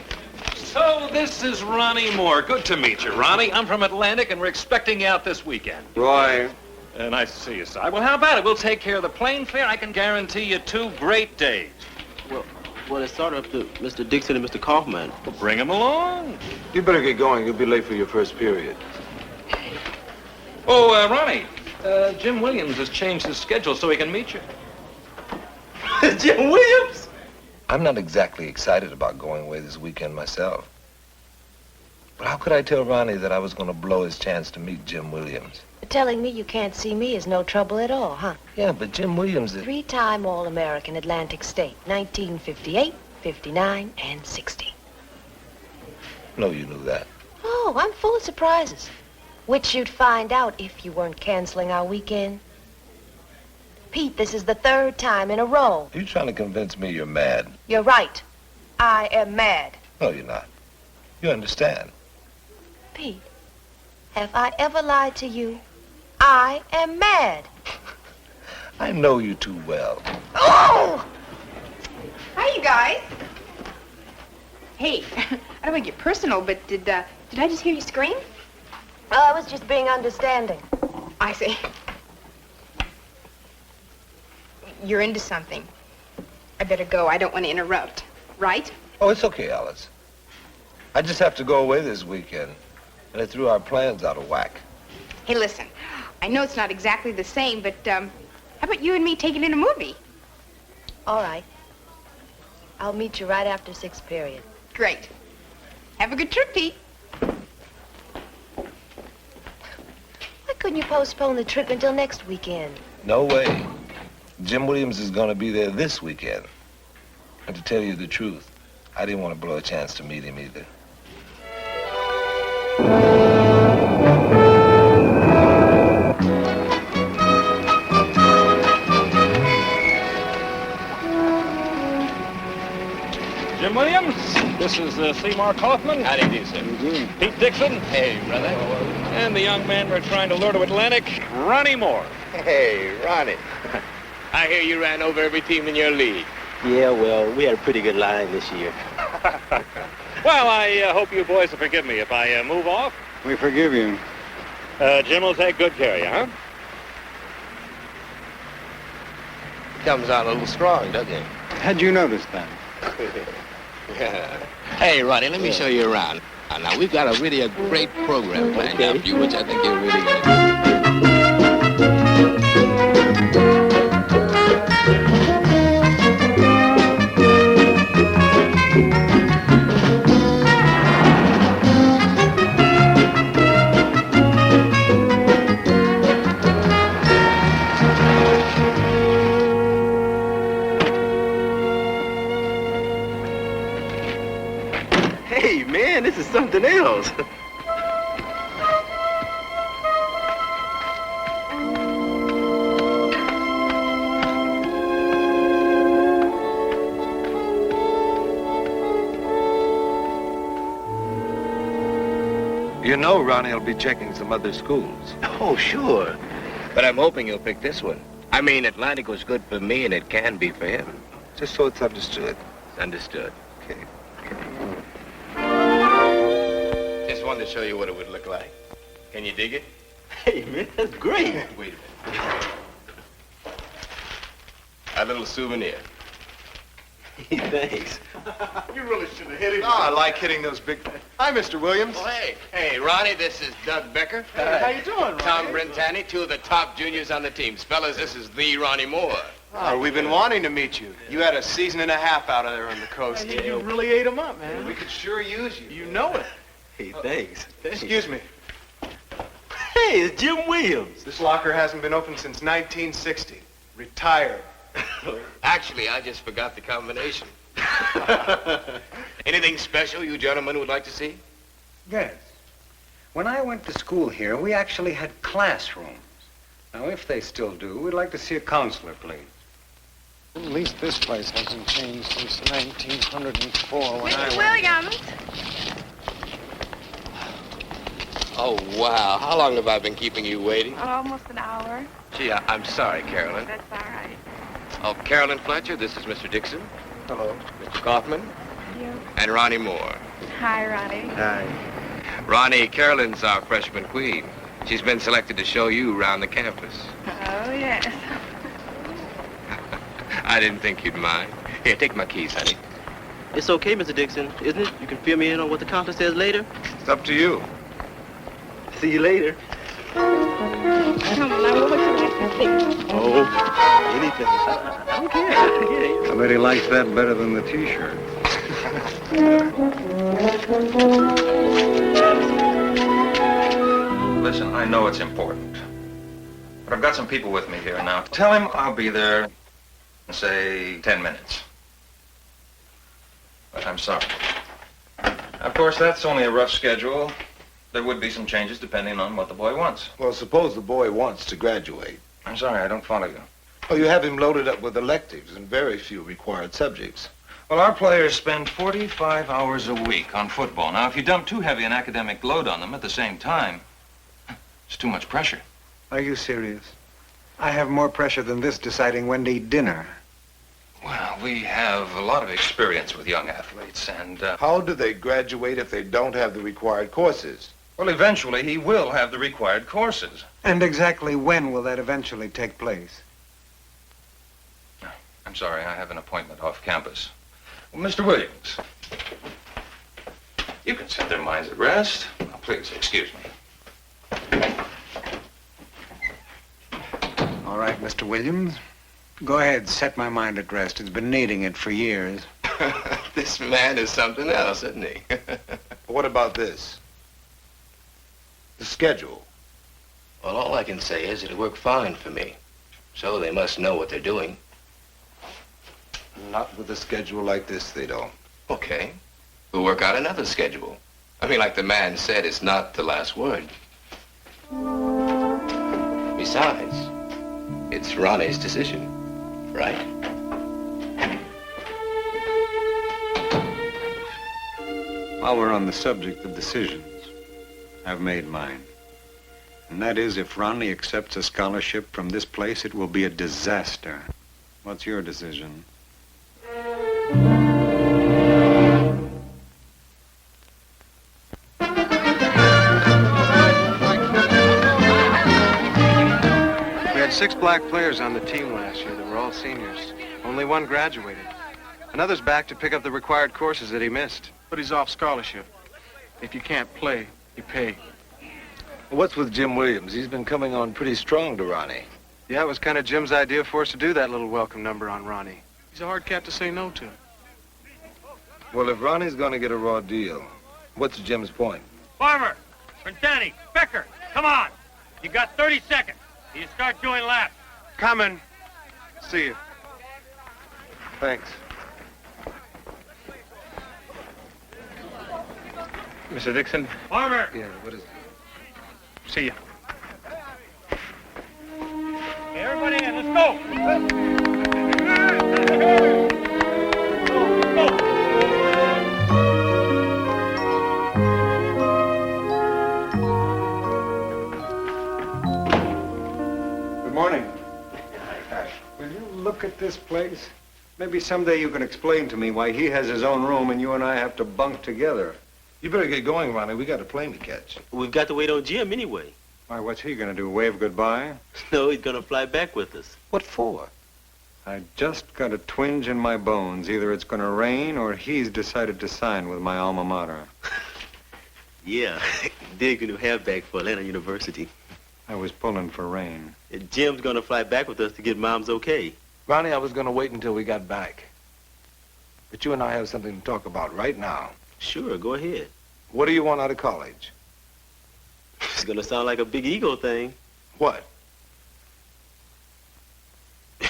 So this is Ronnie Moore. Good to meet you, Ronnie. I'm from Atlantic, and we're expecting you out this weekend. Roy. Nice to see you, Si. Well, how about it? We'll take care of the plane fare. I can guarantee you 2 great days. Well, it's sort of up to Mr. Dixon and Mr. Kaufman. Well, bring them along. You better get going. You'll be late for your first period. Oh, Ronnie, Jim Williams has changed his schedule so he can meet you. Jim Williams? I'm not exactly excited about going away this weekend myself. But how could I tell Ronnie that I was going to blow his chance to meet Jim Williams? Telling me you can't see me is no trouble at all, huh? Yeah, but Jim Williams is... 3-time All-American Atlantic State, 1958, 59, and 60. No, you knew that. Oh, I'm full of surprises. Which you'd find out if you weren't canceling our weekend. Pete, this is the 3rd time in a row. You trying to convince me you're mad? You're right. I am mad. No, you're not. You understand. Pete, have I ever lied to you? I am mad. I know you too well. Oh! Hi, you guys. Hey, I don't want to get personal, but did I just hear you scream? I was just being understanding. I see. You're into something. I better go. I don't want to interrupt. Right? Oh, it's okay, Alice. I just have to go away this weekend. And it threw our plans out of whack. Hey, listen, I know it's not exactly the same, but how about you and me taking in a movie? All right. I'll meet you right after 6th period. Great. Have a good trip, Pete. Why couldn't you postpone the trip until next weekend? No way. Jim Williams is going to be there this weekend. And to tell you the truth, I didn't want to blow a chance to meet him either. Jim Williams, this is Seymour Kaufman. How do you do, sir? Pete Dixon. Hey, brother. And the young man we're trying to lure to Atlantic, Ronnie Moore. Hey, Ronnie. I hear you ran over every team in your league. Yeah, well, we had a pretty good line this year. Well, I hope you boys will forgive me if I move off. We forgive you. Jim will take good care of you, huh? Comes out a little strong, doesn't it? Had you noticed that? Yeah. Hey, Ronnie, let me show you around. Now, we've got a great program planned out for you, which I think you're really going to Hey, man, this is something else. You know Ronnie will be checking some other schools. Oh, sure. But I'm hoping you'll pick this one. I mean, Atlantic was good for me, and it can be for him. Just so it's understood. It's understood. Okay. Just wanted to show you what it would look like. Can you dig it? Hey, man, that's great. Wait a minute. A little souvenir. Thanks. You really should have hit him. Oh, I like hitting those big... Hi, Mr. Williams. Oh, hey. Hey, Ronnie, this is Doug Becker. Hey, how you doing, Ronnie? Tom Brentani, two of the top juniors on the team. Fellas, this is the Ronnie Moore. Oh, we've been wanting to meet you. You had a season and a half out of there on the coast. Yeah, you really ate him up, man. We could sure use you. You know it. Hey, thanks. Excuse me. Hey, it's Jim Williams. This locker hasn't been open since 1960. Retired. Actually, I just forgot the combination. Anything special you gentlemen would like to see? Yes. When I went to school here, we actually had classrooms. Now, if they still do, we'd like to see a counselor, please. At least this place hasn't changed since 1904 when Mr. Williams. Oh, wow. How long have I been keeping you waiting? Almost an hour. Gee, I'm sorry, Carolyn. That's all right. Oh, Carolyn Fletcher, this is Mr. Dixon. Hello. Mr. Kaufman. You. And Ronnie Moore. Hi, Ronnie. Hi. Ronnie, Carolyn's our freshman queen. She's been selected to show you around the campus. Oh, yes. I didn't think you'd mind. Here, take my keys, honey. It's okay, Mr. Dixon, isn't it? You can fill me in on what the counselor says later. It's up to you. See you later. Come on, now, what would you like to see? Oh, anything. I don't care. I bet he likes that better than the T-shirt. Listen, I know it's important, but I've got some people with me here now. Tell him I'll be there in, say, 10 minutes. But I'm sorry. Of course, that's only a rough schedule. There would be some changes depending on what the boy wants. Well, suppose the boy wants to graduate. I'm sorry, I don't follow you. Oh, you have him loaded up with electives and very few required subjects. Well, our players spend 45 hours a week on football. Now, if you dump too heavy an academic load on them at the same time, it's too much pressure. Are you serious? I have more pressure than this deciding when to eat dinner. Well, we have a lot of experience with young athletes, and... How do they graduate if they don't have the required courses? Well, eventually he will have the required courses. And exactly when will that eventually take place? I'm sorry, I have an appointment off campus. Well, Mr. Williams, You can set their minds at rest. Now, please, excuse me. All right, Mr. Williams. Go ahead, set my mind at rest. It's been needing it for years. This man is something else, isn't he? What about this? The schedule. Well, all I can say is it worked fine for me. So they must know what they're doing. Not with a schedule like this, they don't. Okay. We'll work out another schedule. I mean, like the man said, it's not the last word. Besides, it's Ronnie's decision, right? While we're on the subject of decisions, I've made mine. And that is, if Ronnie accepts a scholarship from this place, it will be a disaster. What's your decision? We had 6 black players on the team last year that were all seniors. Only one graduated. Another's back to pick up the required courses that he missed. But he's off scholarship. If you can't play, you pay. What's with Jim Williams? He's been coming on pretty strong to Ronnie. Yeah, it was kind of Jim's idea for us to do that little welcome number on Ronnie. He's a hard cat to say no to. Well, if Ronnie's going to get a raw deal, what's Jim's point? Farmer, Frentani, Becker, come on. You got 30 seconds. You start doing laps. Coming. See you. Thanks. Mr. Dixon. Farmer. Yeah, what is it? See you. Okay, everybody in, let's go. Good morning. Will you look at this place? Maybe someday you can explain to me why he has his own room and you and I have to bunk together. You better get going, Ronnie. We got a plane to catch. We've got to wait on Jim anyway. Why, what's he gonna do, wave goodbye? No, he's gonna fly back with us. What for? I just got a twinge in my bones. Either it's gonna rain or he's decided to sign with my alma mater. Yeah, Dig's gonna halfback for Atlanta University. I was pulling for rain. And Jim's gonna fly back with us to get Mom's okay. Ronnie, I was going to wait until we got back. But you and I have something to talk about right now. Sure, go ahead. What do you want out of college? It's gonna sound like a big ego thing. What?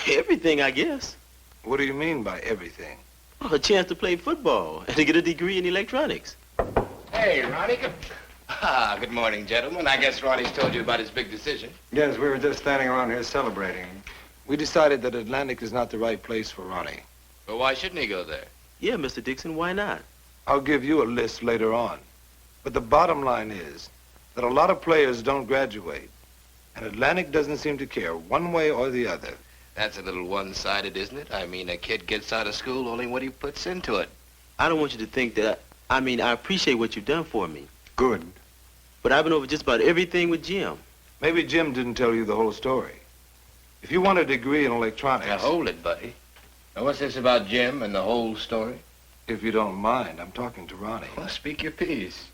Everything, I guess. What do you mean by everything? Oh, a chance to play football and to get a degree in electronics. Hey, Ronnie. Good morning, gentlemen. I guess Ronnie's told you about his big decision. Yes, we were just standing around here celebrating. We decided that Atlantic is not the right place for Ronnie. But why shouldn't he go there? Yeah, Mr. Dixon, why not? I'll give you a list later on. But the bottom line is that a lot of players don't graduate. And Atlantic doesn't seem to care one way or the other. That's a little one-sided, isn't it? I mean, a kid gets out of school only what he puts into it. I don't want you to think that, I appreciate what you've done for me. Good. But I've been over just about everything with Jim. Maybe Jim didn't tell you the whole story. If you want a degree in electronics... Now, hold it, buddy. Now, what's this about Jim and the whole story? If you don't mind, I'm talking to Ronnie. Well, speak your piece.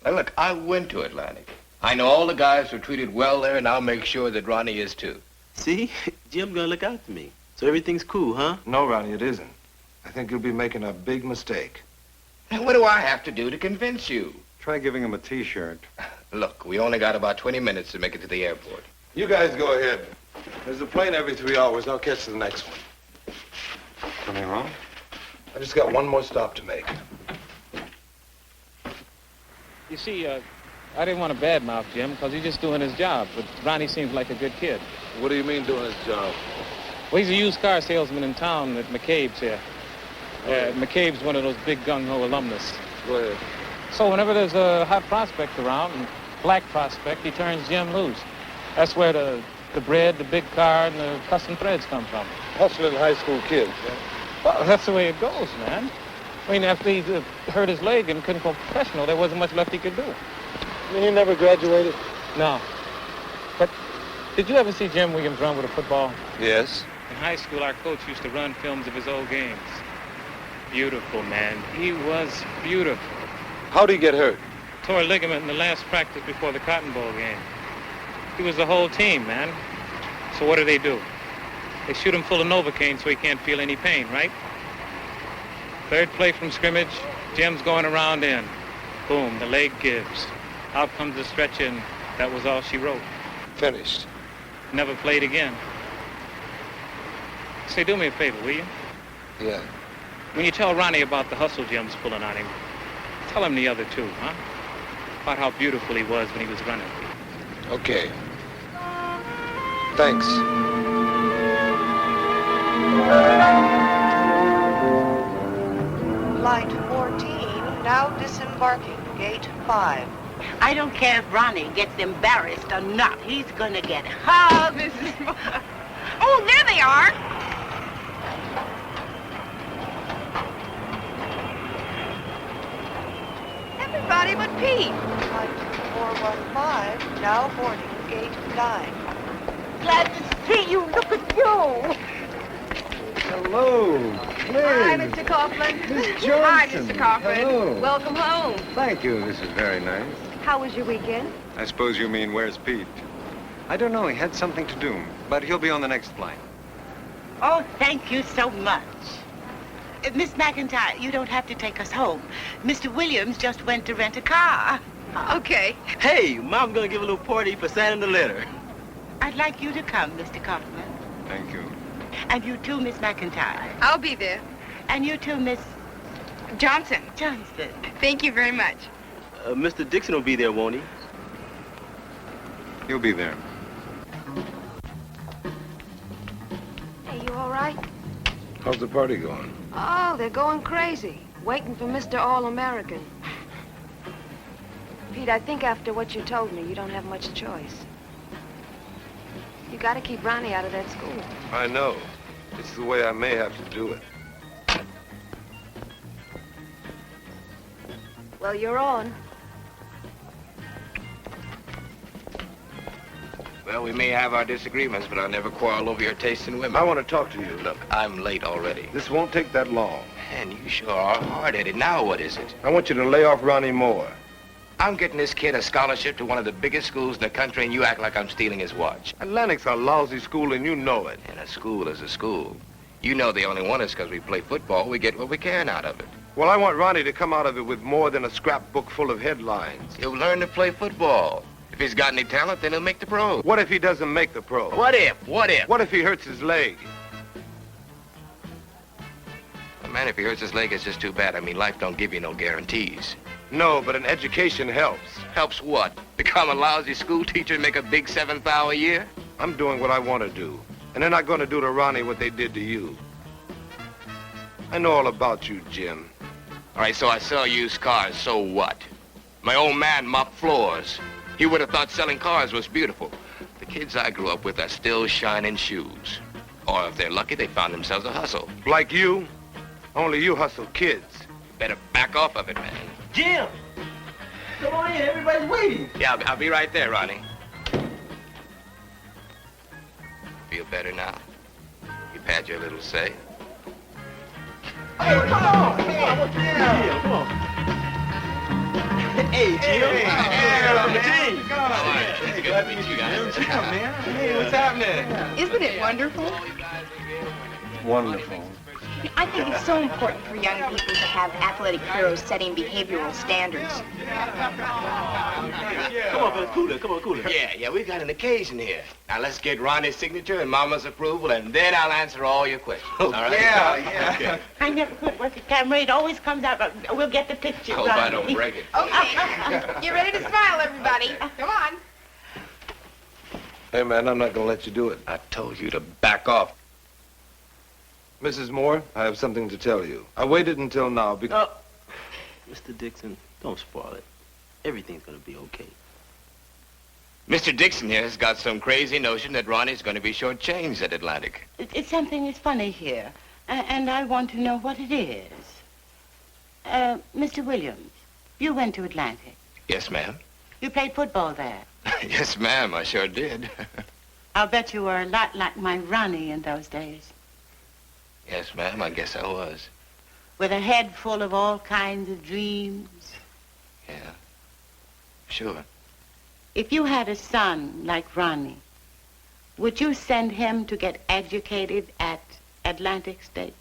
Now, look, I went to Atlantic. I know all the guys were treated well there, and I'll make sure that Ronnie is, too. See? Jim's gonna look out for me. So everything's cool, huh? No, Ronnie, it isn't. I think you'll be making a big mistake. And what do I have to do to convince you? Try giving him a T-shirt. Look, we only got about 20 minutes to make it to the airport. You guys go ahead. There's a plane every 3 hours. I'll catch the next one. Something wrong? I just got one more stop to make. You see, I didn't want to badmouth Jim because he's just doing his job, but Ronnie seems like a good kid. What do you mean doing his job? Well, he's a used car salesman in town at McCabe's here. McCabe's one of those big gung-ho alumnus. Go ahead. So whenever there's a hot prospect around, and black prospect, he turns Jim loose. That's where the bread, the big car, and the custom threads come from. Hustling high school kids, yeah? Well, that's the way it goes, man. I mean, after he hurt his leg and couldn't go professional, there wasn't much left he could do. He never graduated? No. But did you ever see Jim Williams run with a football? Yes. In high school, our coach used to run films of his old games. Beautiful, man. He was beautiful. How'd he get hurt? Tore a ligament in the last practice before the Cotton Bowl game. He was the whole team, man. So what do? They shoot him full of Novocaine so he can't feel any pain, right? Third play from scrimmage, Jim's going around in. Boom, the leg gives. Out comes the stretcher, and that was all she wrote. Finished. Never played again. Say, do me a favor, will you? Yeah. When you tell Ronnie about the hustle Jim's pulling on him, tell him the other two, huh? About how beautiful he was when he was running. Okay. Thanks. Flight 14, now disembarking, gate 5. I don't care if Ronnie gets embarrassed or not. He's gonna get hugged. Oh, there they are. Everybody but Pete. Flight 415, now boarding, gate 9. Glad to see you. Look at you. Hello, Hi, Mr. Coughlin. Miss Hi, Johnson. Mr. Coughlin. Hello. Welcome home. Thank you. This is very nice. How was your weekend? I suppose you mean where's Pete? I don't know. He had something to do, but he'll be on the next flight. Oh, thank you so much. Miss McIntyre, you don't have to take us home. Mr. Williams just went to rent a car. Okay. Hey, Mom's gonna give a little party for signing the letter. I'd like you to come, Mr. Kaufman. Thank you. And you too, Miss McIntyre. I'll be there. And you too, Miss Johnson. Johnston. Thank you very much. Mr. Dixon will be there, won't he? He'll be there. Hey, you all right? How's the party going? Oh, they're going crazy. Waiting for Mr. All-American. Pete, I think after what you told me, you don't have much choice. You gotta keep Ronnie out of that school. I know. It's the way I may have to do it. Well, you're on. Well, we may have our disagreements, but I'll never quarrel over your taste in women. I want to talk to you. Look, I'm late already. This won't take that long. Man, you sure are hard-headed. Now what is it? I want you to lay off Ronnie Moore. I'm getting this kid a scholarship to one of the biggest schools in the country, and you act like I'm stealing his watch. Atlantic's a lousy school, and you know it. And a school is a school. You know they only want us because we play football. We get what we can out of it. Well, I want Ronnie to come out of it with more than a scrapbook full of headlines. He'll learn to play football. If he's got any talent, then he'll make the pros. What if he doesn't make the pro? What if? What if? What if he hurts his leg? Well, man, if he hurts his leg, it's just too bad. I mean, life don't give you no guarantees. No, but an education helps. Helps what? Become a lousy school teacher and make a big 7th hour a year? I'm doing what I want to do. And they're not going to do to Ronnie what they did to you. I know all about you, Jim. All right, so I sell used cars, so what? My old man mopped floors. He would have thought selling cars was beautiful. The kids I grew up with are still shining shoes. Or if they're lucky, they found themselves a hustle. Like you? Only you hustle kids. Better back off of it, man. Jim! Come on in, everybody's waiting. Yeah, I'll be right there, Ronnie. Feel better now? You've had your little say. Hey, come on! Yeah, come on. Hey, Jim. Welcome to the team. It's good to meet you guys. Jim, man. Hey, what's happening? Isn't it wonderful? Wonderful. I think it's so important for young people to have athletic heroes setting behavioral standards. Come on, Bill. Cooler. Come on, cooler. Yeah, we've got an occasion here. Now, let's get Ronnie's signature and Mama's approval, and then I'll answer all your questions. All right? Yeah. Okay. I never could work a camera. It always comes out. We'll get the picture. Hope I don't break it. Okay. Get ready to smile, everybody. Come on. Hey, man, I'm not going to let you do it. I told you to back off. Mrs. Moore, I have something to tell you. I waited until now because... Mr. Dixon, don't spoil it. Everything's gonna be okay. Mr. Dixon here has got some crazy notion that Ronnie's going to be shortchanged at Atlantic. It's something that's funny here, and I want to know what it is. Mr. Williams, you went to Atlantic. Yes, ma'am. You played football there. Yes, ma'am, I sure did. I'll bet you were a lot like my Ronnie in those days. Yes, ma'am, I guess I was. With a head full of all kinds of dreams Yeah. Sure. If you had a son like Ronnie, would you send him to get educated at Atlantic State?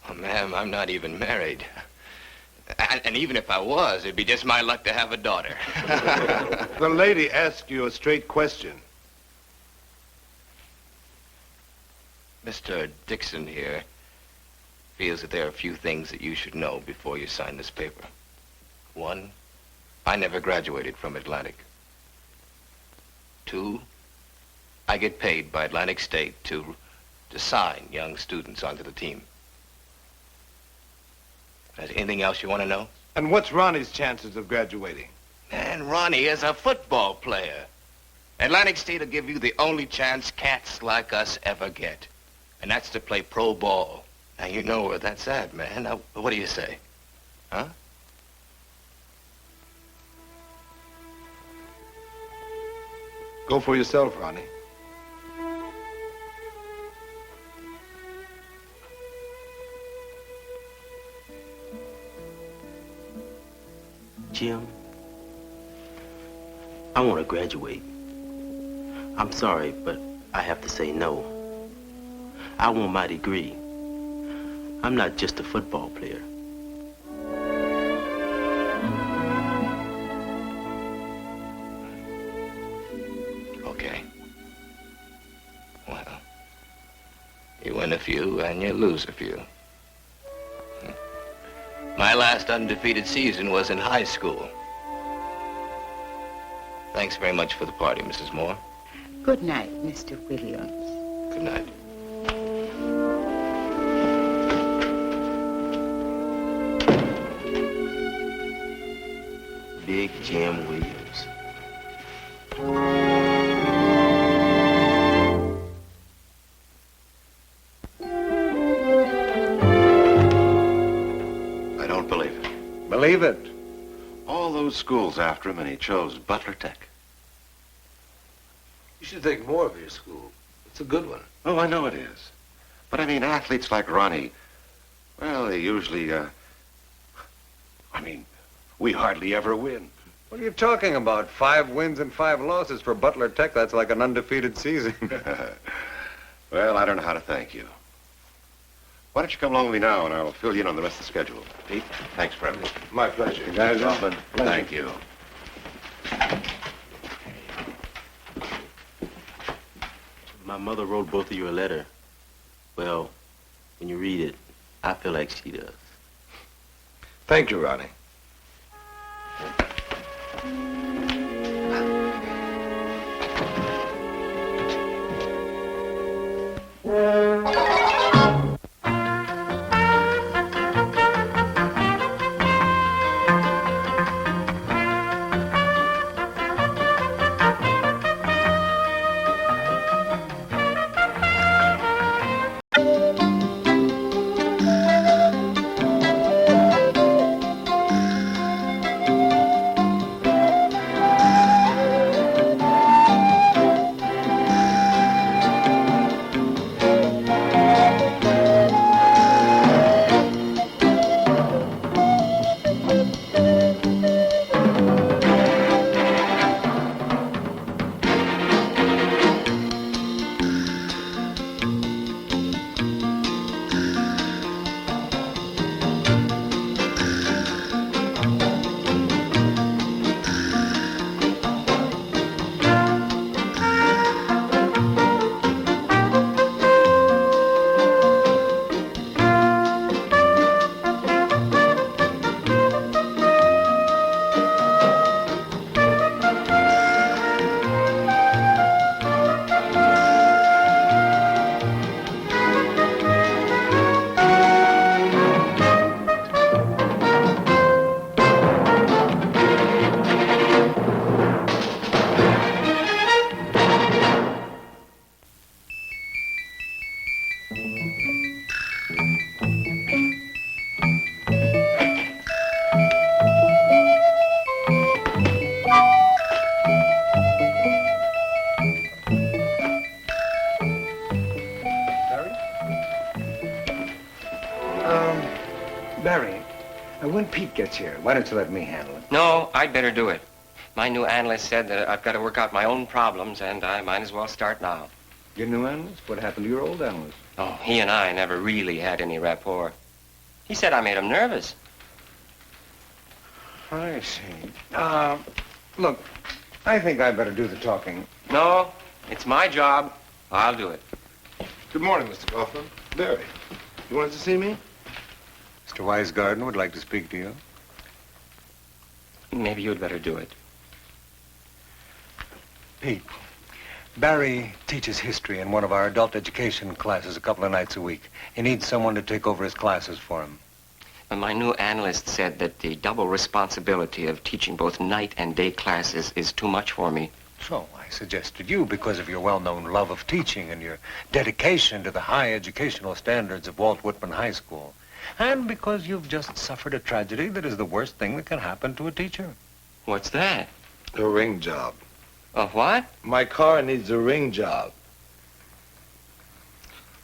Oh, ma'am, I'm not even married. And even if I was, it'd be just my luck to have a daughter. The lady asked you a straight question. Mr. Dixon here feels that there are a few things that you should know before you sign this paper. One, I never graduated from Atlantic. Two, I get paid by Atlantic State to sign young students onto the team. Is there anything else you want to know? And what's Ronnie's chances of graduating? Man, Ronnie is a football player. Atlantic State will give you the only chance cats like us ever get. And that's to play pro ball. Now, you know where that's at, man. Now, what do you say? Huh? Go for yourself, Ronnie. Jim, I want to graduate. I'm sorry, but I have to say no. I want my degree. I'm not just a football player. Okay. Well, you win a few and you lose a few. My last undefeated season was in high school. Thanks very much for the party, Mrs. Moore. Good night, Mr. Williams. Good night. Big Jim Williams. I don't believe it. Believe it. All those schools after him, and he chose Butler Tech. You should think more of your school. It's a good one. Oh, I know it is. But I mean, athletes like Ronnie, well, they usually, we hardly ever win. What are you talking about? 5 wins and 5 losses for Butler Tech. That's like an undefeated season. Well, I don't know how to thank you. Why don't you come along with me now, and I'll fill you in on the rest of the schedule. Pete, thanks for everything. My pleasure. You guys, Hoffman, thank you. My mother wrote both of you a letter. Well, when you read it, I feel like she does. Thank you, Ronnie. When Pete gets here, why don't you let me handle it? No, I'd better do it. My new analyst said that I've got to work out my own problems, and I might as well start now. Your new analyst? What happened to your old analyst? Oh, he and I never really had any rapport. He said I made him nervous. I see. Look, I think I better do the talking. No, it's my job. I'll do it. Good morning, Mr. Kaufman. Barry, you wanted to see me? Mr. Wisegarden would like to speak to you. Maybe you'd better do it. Pete, Barry teaches history in one of our adult education classes a couple of nights a week. He needs someone to take over his classes for him. But my new analyst said that the double responsibility of teaching both night and day classes is too much for me. So I suggested you because of your well-known love of teaching and your dedication to the high educational standards of Walt Whitman High School. And because you've just suffered a tragedy that is the worst thing that can happen to a teacher. What's that? A ring job. A what? My car needs a ring job.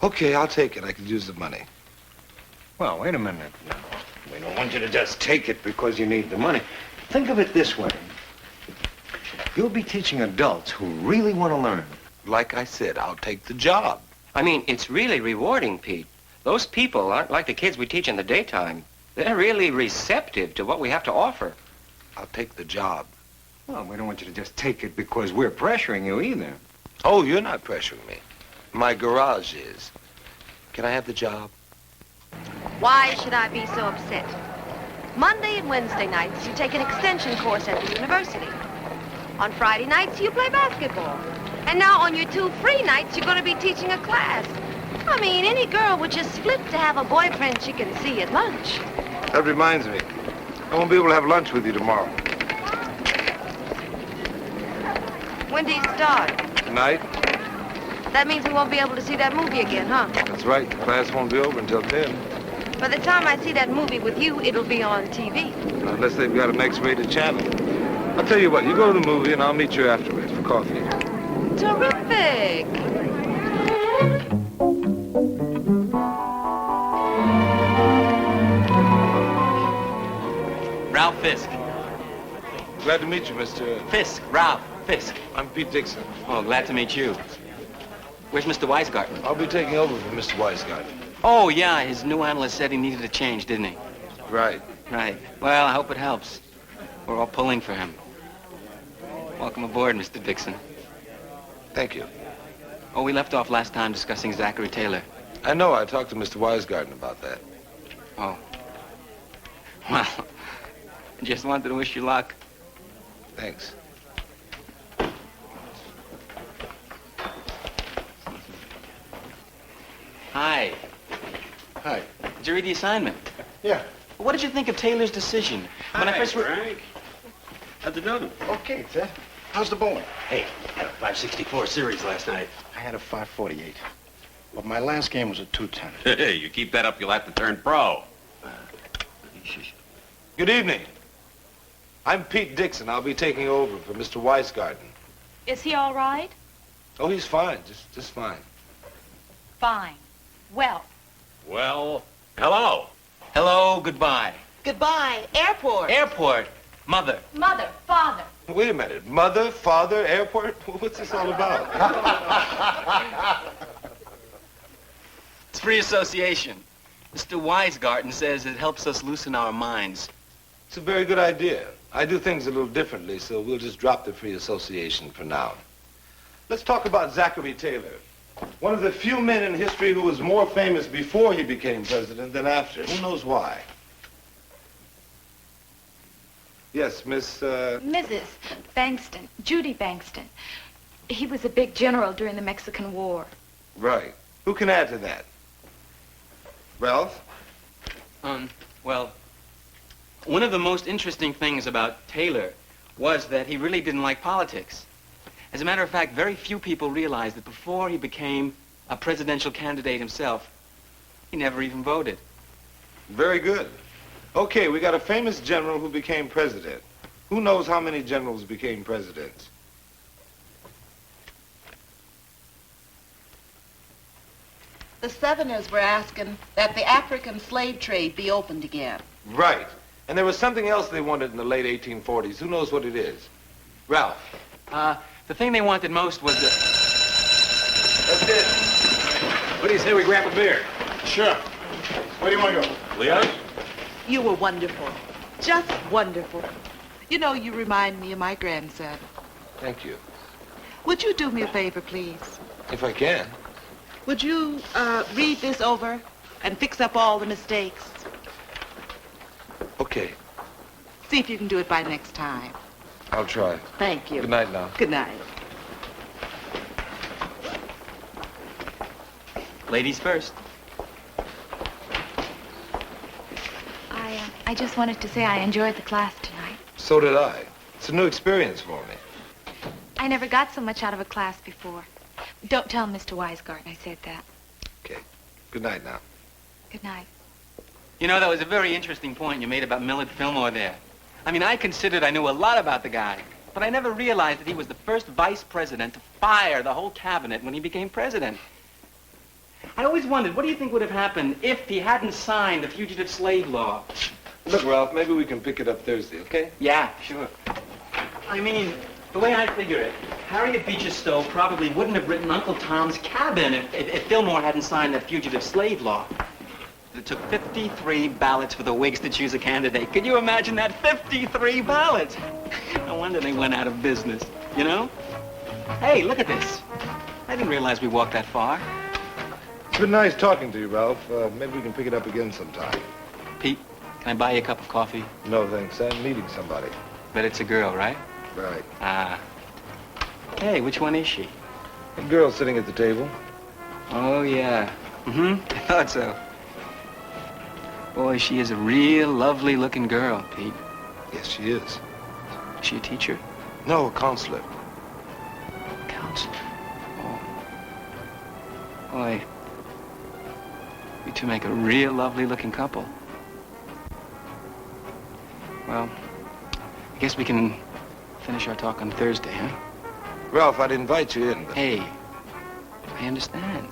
Okay, I'll take it. I could use the money. Well, wait a minute now. We don't want you to just take it because you need the money. Think of it this way. You'll be teaching adults who really want to learn. Like I said, I'll take the job. I mean, it's really rewarding, Pete. Those people aren't like the kids we teach in the daytime. They're really receptive to what we have to offer. I'll take the job. Well, we don't want you to just take it because we're pressuring you either. Oh, you're not pressuring me. My garage is. Can I have the job? Why should I be so upset? Monday and Wednesday nights, you take an extension course at the university. On Friday nights, you play basketball. And now on your 2 free nights, you're going to be teaching a class. I mean, any girl would just flip to have a boyfriend she can see at lunch. That reminds me. I won't be able to have lunch with you tomorrow. When do you start? Tonight? That means we won't be able to see that movie again, huh? That's right. Class won't be over until 10. By the time I see that movie with you, it'll be on TV. Unless they've got an X-rated channel. I'll tell you what, you go to the movie and I'll meet you afterwards for coffee. Terrific! Ralph Fisk. Glad to meet you, Mr. Fisk, Ralph Fisk. I'm Pete Dixon. Oh, glad to meet you. Where's Mr. Wisegarten? I'll be taking over for Mr. Wisegarten. Oh, yeah, his new analyst said he needed a change, didn't he? Right. Right. Well, I hope it helps. We're all pulling for him. Welcome aboard, Mr. Dixon. Thank you. Oh, we left off last time discussing Zachary Taylor. I know. I talked to Mr. Wisegarten about that. Oh. Well, I just wanted to wish you luck. Thanks. Hi. Hi. Did you read the assignment? Yeah. What did you think of Taylor's decision? When I first Frank. How'd it go? Okay, Ted. How's the bowling? Hey, I had a 564 series last night. I had a 548. But my last game was a 210. Hey, you keep that up, you'll have to turn pro. Good evening. I'm Pete Dixon. I'll be taking over for Mr. Wisegarten. Is he all right? Oh, he's fine. Just fine. Fine. Well. Well, hello. Hello, goodbye. Goodbye. Airport. Airport. Mother. Mother, father. Wait a minute. Mother, father, airport? What's this all about? It's free association. Mr. Wisegarten says it helps us loosen our minds. It's a very good idea. I do things a little differently, so we'll just drop the free association for now. Let's talk about Zachary Taylor. One of the few men in history who was more famous before he became president than after. Who knows why? Yes, Miss, Mrs. Bankston, Judy Bankston. He was a big general during the Mexican War. Right. Who can add to that? Ralph? Well, one of the most interesting things about Taylor was that he really didn't like politics. As a matter of fact, very few people realized that before he became a presidential candidate himself, he never even voted. Very good. Okay, we got a famous general who became president. Who knows how many generals became presidents? The Southerners were asking that the African slave trade be opened again. Right. And there was something else they wanted in the late 1840s. Who knows what it is? Ralph. The thing they wanted most was the... That's it. What do you say we grab a beer? Sure. Where do you want to go? Leo's? You were wonderful. Just wonderful. You know, you remind me of my grandson. Thank you. Would you do me a favor, please? If I can. Would you read this over and fix up all the mistakes? Okay. See if you can do it by next time. I'll try. Thank you. Good night now. Good night. Ladies first. I just wanted to say I enjoyed the class tonight. So did I. It's a new experience for me. I never got so much out of a class before. Don't tell Mr. Weisgarten I said that. Okay. Good night now. Good night. You know, that was a very interesting point you made about Millard Fillmore there. I mean, I considered I knew a lot about the guy, but I never realized that he was the first vice president to fire the whole cabinet when he became president. I always wondered, what do you think would have happened if he hadn't signed the fugitive slave law? Look, Ralph, maybe we can pick it up Thursday, okay? Yeah, sure. I mean, the way I figure it, Harriet Beecher Stowe probably wouldn't have written Uncle Tom's Cabin if Fillmore hadn't signed that fugitive slave law. It took 53 ballots for the Whigs to choose a candidate. Could you imagine that? 53 ballots! No wonder they went out of business, you know? Hey, look at this. I didn't realize we walked that far. It's been nice talking to you, Ralph. Maybe we can pick it up again sometime. Pete, can I buy you a cup of coffee? No, thanks. I'm meeting somebody. Bet it's a girl, right? Right. Hey, which one is she? A girl sitting at the table. Oh, yeah. I thought so. Boy, she is a real lovely-looking girl, Pete. Yes, she is. Is she a teacher? No, a counselor. Counselor? Oh. Boy, you two make a real lovely-looking couple. Well, I guess we can finish our talk on Thursday, huh? Ralph, I'd invite you in. But... Hey, I understand.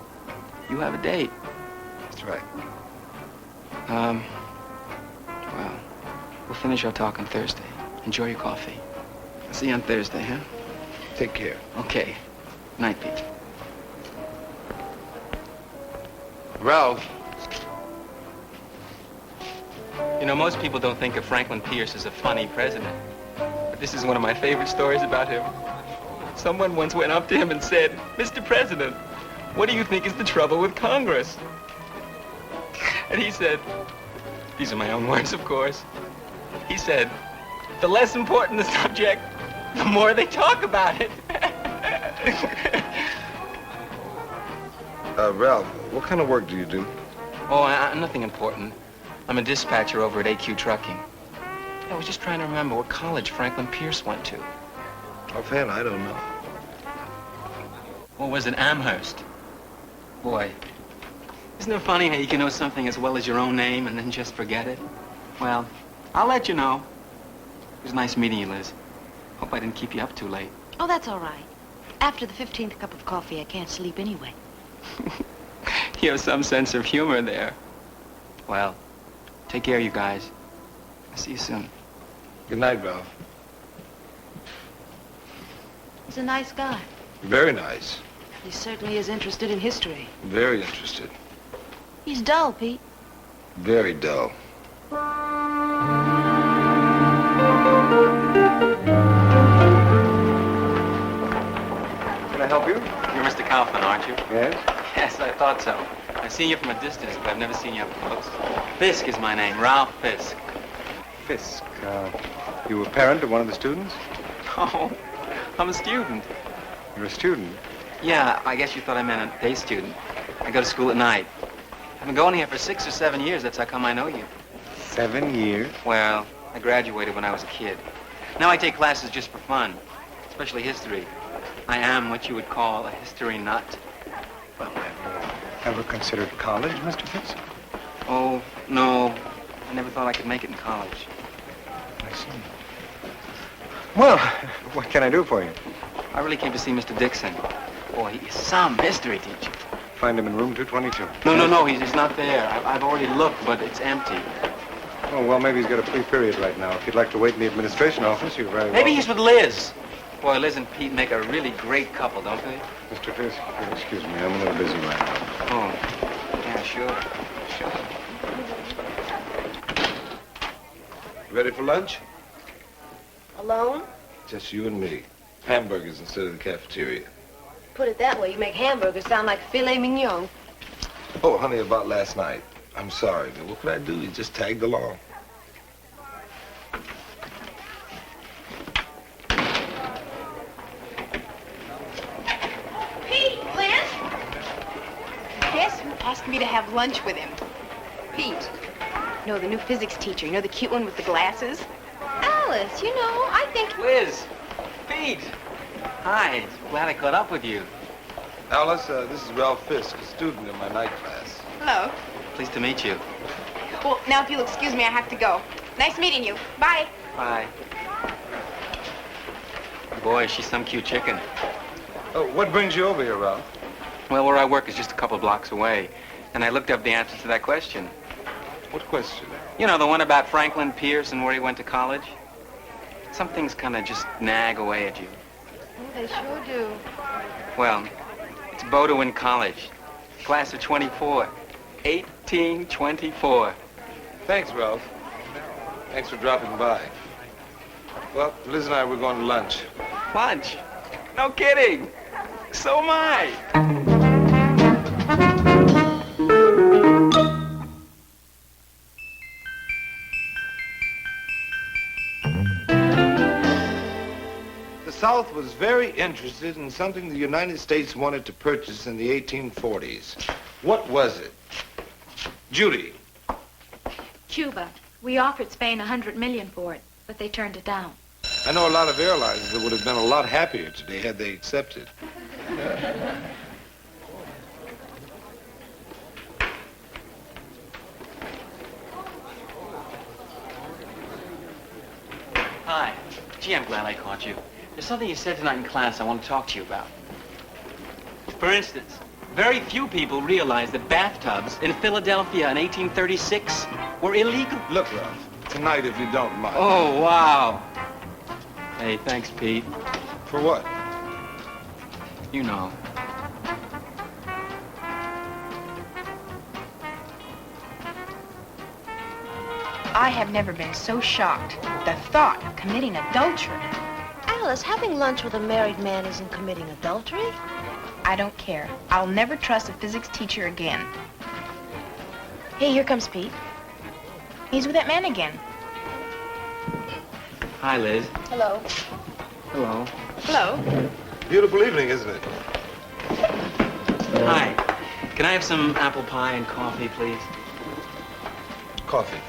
You have a date. That's right. Well, we'll finish our talk on Thursday. Enjoy your coffee. I'll see you on Thursday, huh? Take care. Okay. Night, Pete. Ralph. You know, most people don't think of Franklin Pierce as a funny president. But this is one of my favorite stories about him. Someone once went up to him and said, "Mr. President, what do you think is the trouble with Congress?" And he said, these are my own words, of course. He said, "The less important the subject, the more they talk about it." Ralph, what kind of work do you do? Oh, I'm nothing important. I'm a dispatcher over at AQ Trucking. I was just trying to remember what college Franklin Pierce went to. Offhand, I don't know. Or was it Amherst? Boy, isn't it funny how you can know something as well as your own name and then just forget it? Well, I'll let you know. It was nice meeting you, Liz. Hope I didn't keep you up too late. Oh, that's all right. After the 15th cup of coffee, I can't sleep anyway. You have some sense of humor there. Well, take care, you guys. I'll see you soon. Good night, Ralph. He's a nice guy. Very nice. He certainly is interested in history. Very interested. He's dull, Pete. Very dull. Can I help you? You're Mr. Kaufman, aren't you? Yes? Yes, I thought so. I've seen you from a distance, but I've never seen you up close. Fisk is my name, Ralph Fisk. Fisk, you a parent of one of the students? Oh, I'm a student. You're a student? Yeah, I guess you thought I meant a day student. I go to school at night. I've been going here for 6 or 7 years. That's how come I know you. 7 years? Well, I graduated when I was a kid. Now I take classes just for fun, especially history. I am what you would call a history nut. Well, have you ever considered college, Mr. Fisk? Oh, no. I never thought I could make it in college. I see. Well, what can I do for you? I really came to see Mr. Dixon. Boy, he is some history teacher. Find him in room 222. No, he's not there. I've already looked, but it's empty. Oh, well, maybe he's got a free period right now. If you'd like to wait in the administration office, you're very Maybe welcome. he's with Liz. Boy, Liz and Pete make a really great couple, don't they? Mr. Fisk, excuse me, I'm a little busy right now. Oh, yeah, sure. Ready for lunch? Alone? Just you and me. Hamburgers instead of the cafeteria. Put it that way, you make hamburgers sound like filet mignon. Oh, honey, about last night. I'm sorry, but what could I do? You just tagged along. Pete, Liz? Guess who asked me to have lunch with him? Pete. No, the new physics teacher. You know, the cute one with the glasses? Alice, you know, I think... Liz! Pete! Hi, glad I caught up with you. Alice, this is Ralph Fisk, a student in my night class. Hello. Pleased to meet you. Well, now if you'll excuse me, I have to go. Nice meeting you. Bye. Bye. Boy, she's some cute chicken. Oh, what brings you over here, Ralph? Well, where I work is just a couple blocks away. And I looked up the answer to that question. What question? You know, the one about Franklin Pierce and where he went to college? Some things kind of just nag away at you. They sure do. Well, it's Bowdoin College. Class of 24. 1824. Thanks, Ralph. Thanks for dropping by. Well, Liz and I, we're going to lunch. Lunch? No kidding. So am I. The South was very interested in something the United States wanted to purchase in the 1840s. What was it? Judy. Cuba. We offered Spain $100 million for it, but they turned it down. I know a lot of airlines that would have been a lot happier today had they accepted. Hi. Gee, I'm glad I caught you. There's something you said tonight in class I want to talk to you about. For instance, very few people realize that bathtubs in Philadelphia in 1836 were illegal. Look, Ralph, tonight if you don't mind. Oh, wow. Hey, thanks, Pete. For what? You know. I have never been so shocked at the thought of committing adultery. Alice, having lunch with a married man isn't committing adultery. I don't care. I'll never trust a physics teacher again. Hey, here comes Pete. He's with that man again. Hi, Liz. Hello. Hello. Hello. Beautiful evening, isn't it? Hi. Can I have some apple pie and coffee, please? Coffee.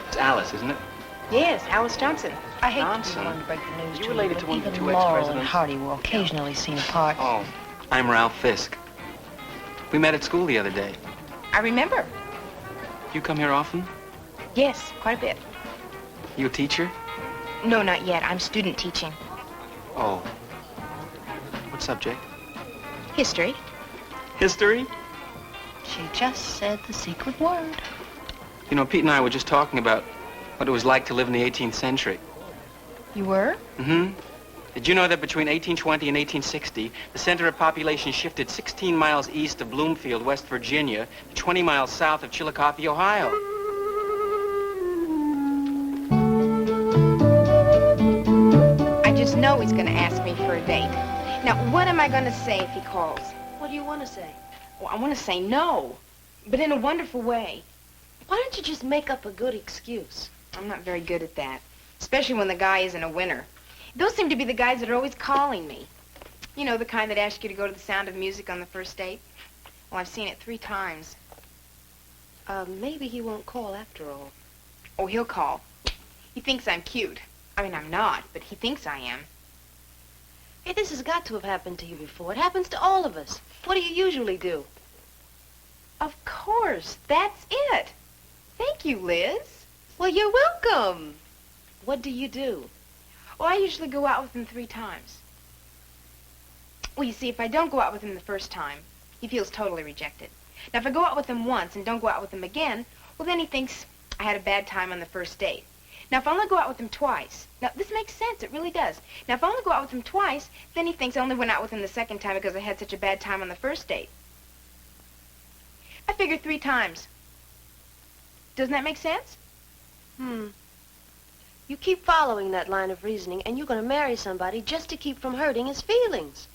It's Alice, isn't it? Yes, Alice Johnson. I hate Johnson? to be one to break the news You to related but to one of the even two Laurel and ex-presidents? Hardy were occasionally seen apart. Oh, I'm Ralph Fisk. We met at school the other day. I remember. You come here often? Yes, quite a bit. You a teacher? No, not yet. I'm student teaching. Oh. What subject? History. History? She just said the secret word. You know, Pete and I were just talking about what it was like to live in the 18th century. You were? Mm-hmm. Did you know that between 1820 and 1860, the center of population shifted 16 miles east of Bloomfield, West Virginia, to 20 miles south of Chillicothe, Ohio? I just know he's going to ask me for a date. Now, what am I going to say if he calls? What do you want to say? Well, I want to say no, but in a wonderful way. Why don't you just make up a good excuse? I'm not very good at that, especially when the guy isn't a winner. Those seem to be the guys that are always calling me. You know, the kind that ask you to go to the Sound of Music on the first date? Well, I've seen it 3 times. Maybe he won't call after all. Oh, he'll call. He thinks I'm cute. I mean, I'm not, but he thinks I am. Hey, this has got to have happened to you before. It happens to all of us. What do you usually do? Of course, that's it. Thank you, Liz. Well, you're welcome. What do you do? Well, I usually go out with him 3 times. Well, you see, if I don't go out with him the first time, he feels totally rejected. Now, if I go out with him once and don't go out with him again, Well, then he thinks I had a bad time on the first date. Now, if I only go out with him twice, now, this makes sense, it really does. Now, if I only go out with him twice, then he thinks I only went out with him the second time because I had such a bad time on the first date. I figured 3 times. Doesn't that make sense? You keep following that line of reasoning, and you're going to marry somebody just to keep from hurting his feelings.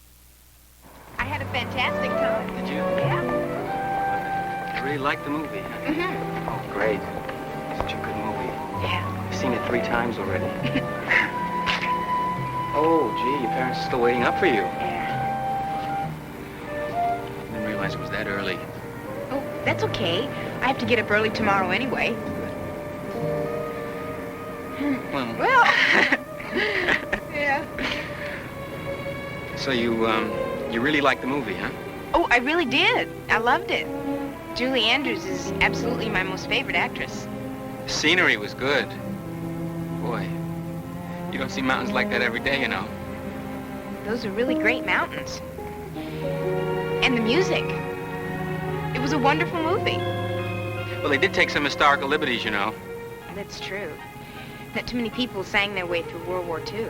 I had a fantastic time. Did you? Yeah. I really liked the movie. Mm-hmm. Oh, great. Such a good movie. Yeah. I've seen it 3 times already. Oh, gee, your parents are still waiting up for you. Yeah. I didn't realize it was that early. Oh, that's okay. I have to get up early tomorrow anyway. Well. Yeah. So you really liked the movie, huh? Oh, I really did. I loved it. Julie Andrews is absolutely my most favorite actress. The scenery was good. Boy, you don't see mountains like that every day, you know. Those are really great mountains. And the music. It was a wonderful movie. Well, they did take some historical liberties, you know. That's true. Not too many people sang their way through World War II.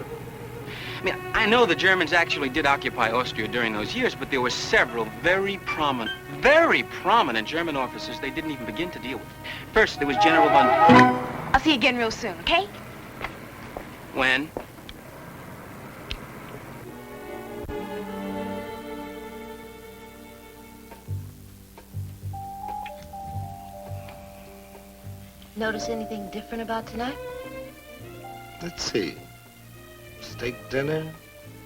I mean, I know the Germans actually did occupy Austria during those years, but there were several very prominent German officers they didn't even begin to deal with. First, there was General von... I'll see you again real soon, okay? When? Notice anything different about tonight? Let's see. Steak dinner,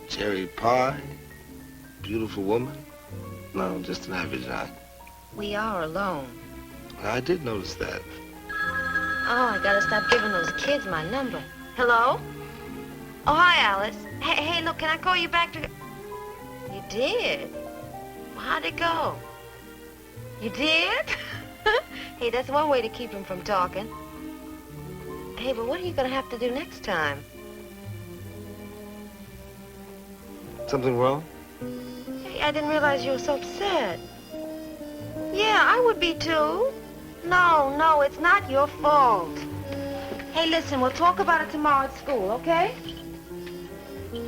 cherry pie, beautiful woman. No, just an average night. We are alone. I did notice that. Oh, I gotta stop giving those kids my number. Hello? Oh, hi, Alice. Hey, look, can I call you back to... You did? Well, how'd it go? You did? Hey, that's one way to keep him from talking. Hey, but what are you gonna have to do next time? Something wrong? Hey, I didn't realize you were so upset. Yeah, I would be too. No, it's not your fault. Hey, listen, we'll talk about it tomorrow at school, okay?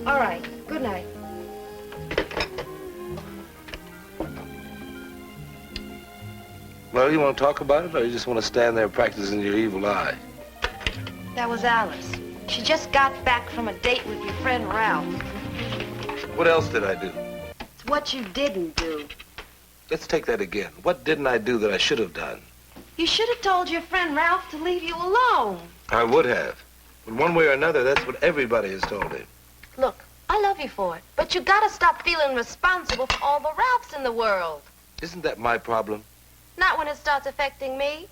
All right, good night. Well, you want to talk about it, or you just want to stand there practicing your evil eye? That was Alice. She just got back from a date with your friend Ralph. What else did I do? It's what you didn't do. Let's take that again. What didn't I do that I should have done? You should have told your friend Ralph to leave you alone. I would have. But one way or another, that's what everybody has told him. Look, I love you for it, but you gotta stop feeling responsible for all the Ralphs in the world. Isn't that my problem? Not when it starts affecting me.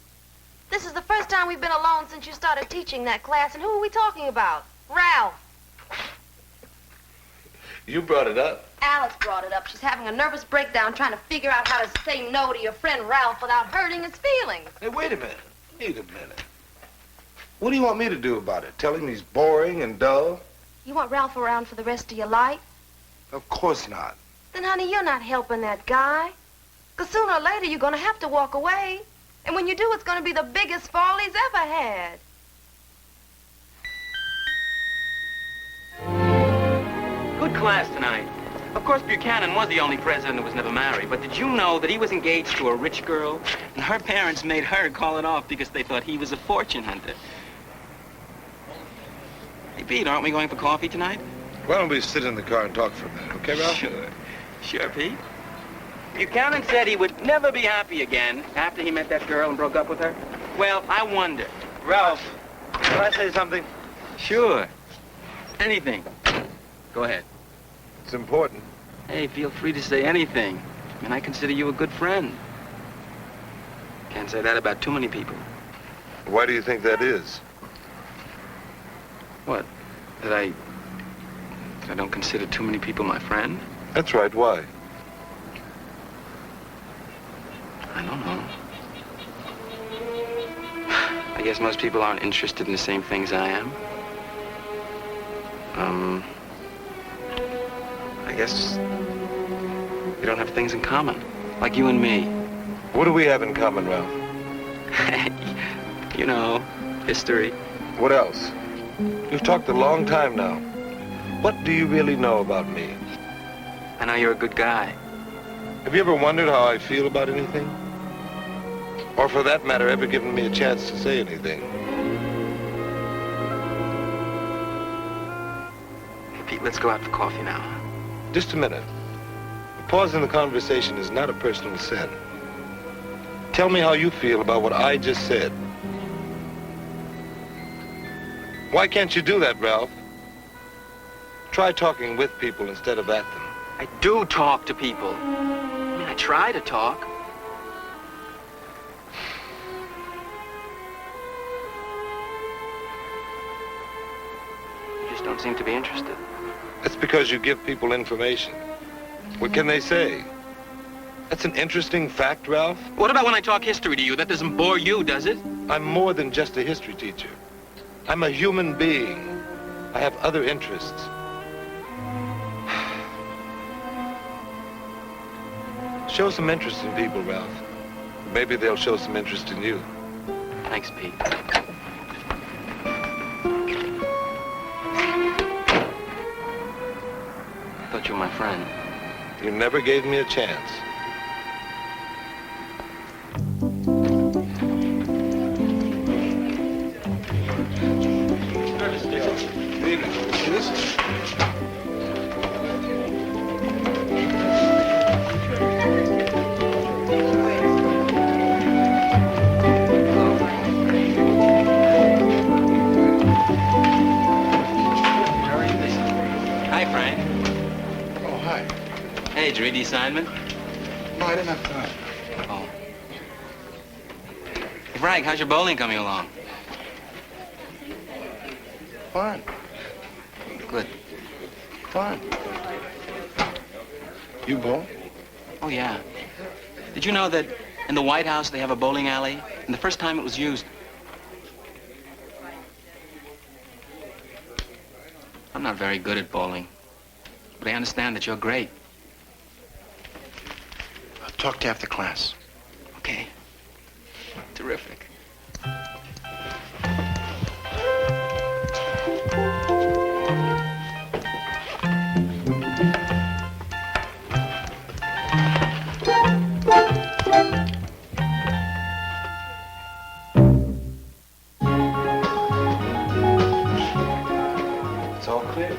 This is the first time we've been alone since you started teaching that class, and who are we talking about? Ralph. You brought it up. Alice brought it up. She's having a nervous breakdown trying to figure out how to say no to your friend Ralph without hurting his feelings. Hey, wait a minute. Wait a minute. What do you want me to do about it? Tell him he's boring and dull? You want Ralph around for the rest of your life? Of course not. Then, honey, you're not helping that guy. Because sooner or later, you're going to have to walk away. And when you do, it's going to be the biggest fall he's ever had. Good class tonight. Of course, Buchanan was the only president who was never married, but did you know that he was engaged to a rich girl? And her parents made her call it off because they thought he was a fortune hunter. Hey, Pete, aren't we going for coffee tonight? Why don't we sit in the car and talk for a minute, okay, Ralph? Sure, Pete. Buchanan said he would never be happy again after he met that girl and broke up with her. Well, I wonder. Ralph, can I say something? Sure. Anything. Go ahead. It's important. Hey, feel free to say anything. I mean, I consider you a good friend. Can't say that about too many people. Why do you think that is? What? That I don't consider too many people my friend? That's right. Why? I don't know. I guess most people aren't interested in the same things I am. I guess we don't have things in common, like you and me. What do we have in common, Ralph? You know, history. What else? You've talked a long time now. What do you really know about me? I know you're a good guy. Have you ever wondered how I feel about anything? Or for that matter, ever given me a chance to say anything? Hey, Pete, let's go out for coffee now. Just a minute. A pause in the conversation is not a personal sin. Tell me how you feel about what I just said. Why can't you do that, Ralph? Try talking with people instead of at them. I do talk to people. I mean, I try to talk. You just don't seem to be interested. That's because you give people information. What can they say? That's an interesting fact, Ralph. What about when I talk history to you? That doesn't bore you, does it? I'm more than just a history teacher. I'm a human being. I have other interests. Show some interest in people, Ralph. Maybe they'll show some interest in you. Thanks, Pete. I thought you were my friend. You never gave me a chance. Hi, Frank. Oh, hi. Hey, did you read the assignment? No, I didn't have time. Oh. Hey, Frank, how's your bowling coming along? Fine. Good. Fine. You bowl? Oh, yeah. Did you know that in the White House they have a bowling alley? And the first time it was used... I'm not very good at bowling. But I understand that you're great. I'll talk to you after class. Okay. Terrific. It's all clear.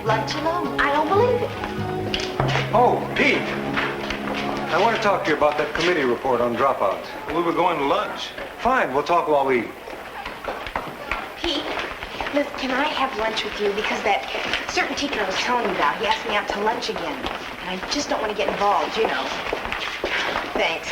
Lunch alone? I don't believe it. Oh, Pete! I want to talk to you about that committee report on dropouts. We were going to lunch. Fine, we'll talk while we eat. Pete, listen, can I have lunch with you? Because that certain teacher I was telling you about, he asked me out to lunch again. And I just don't want to get involved, you know. Thanks.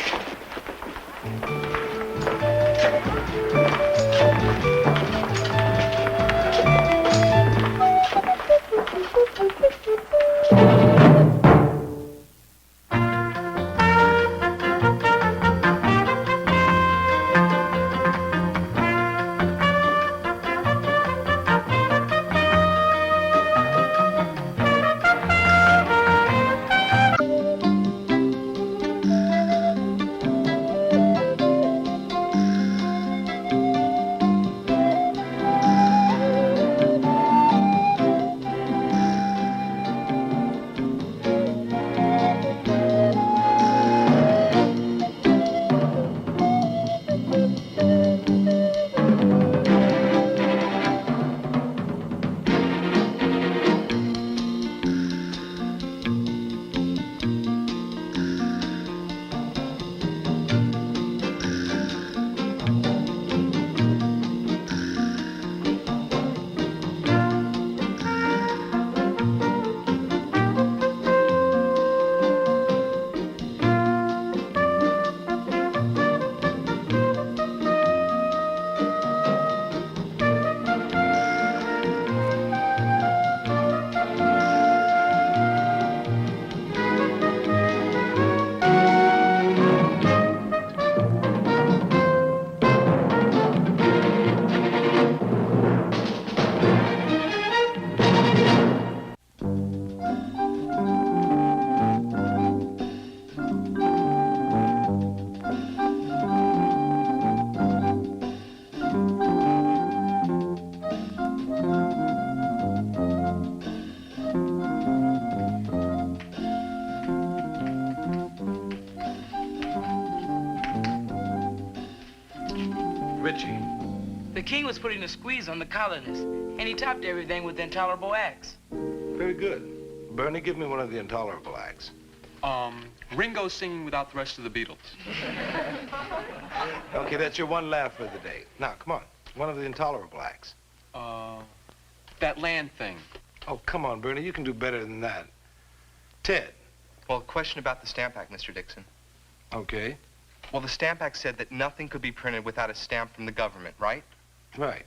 Richie. The king was putting a squeeze on the colonists, and he topped everything with intolerable acts. Very good. Bernie, give me one of the intolerable acts. Ringo singing without the rest of the Beatles. Okay, that's your one laugh for the day. Now, come on. One of the intolerable acts. That land thing. Oh, come on, Bernie. You can do better than that. Ted. Well, question about the Stamp Act, Mr. Dixon. Okay. Well, the Stamp Act said that nothing could be printed without a stamp from the government, right? Right.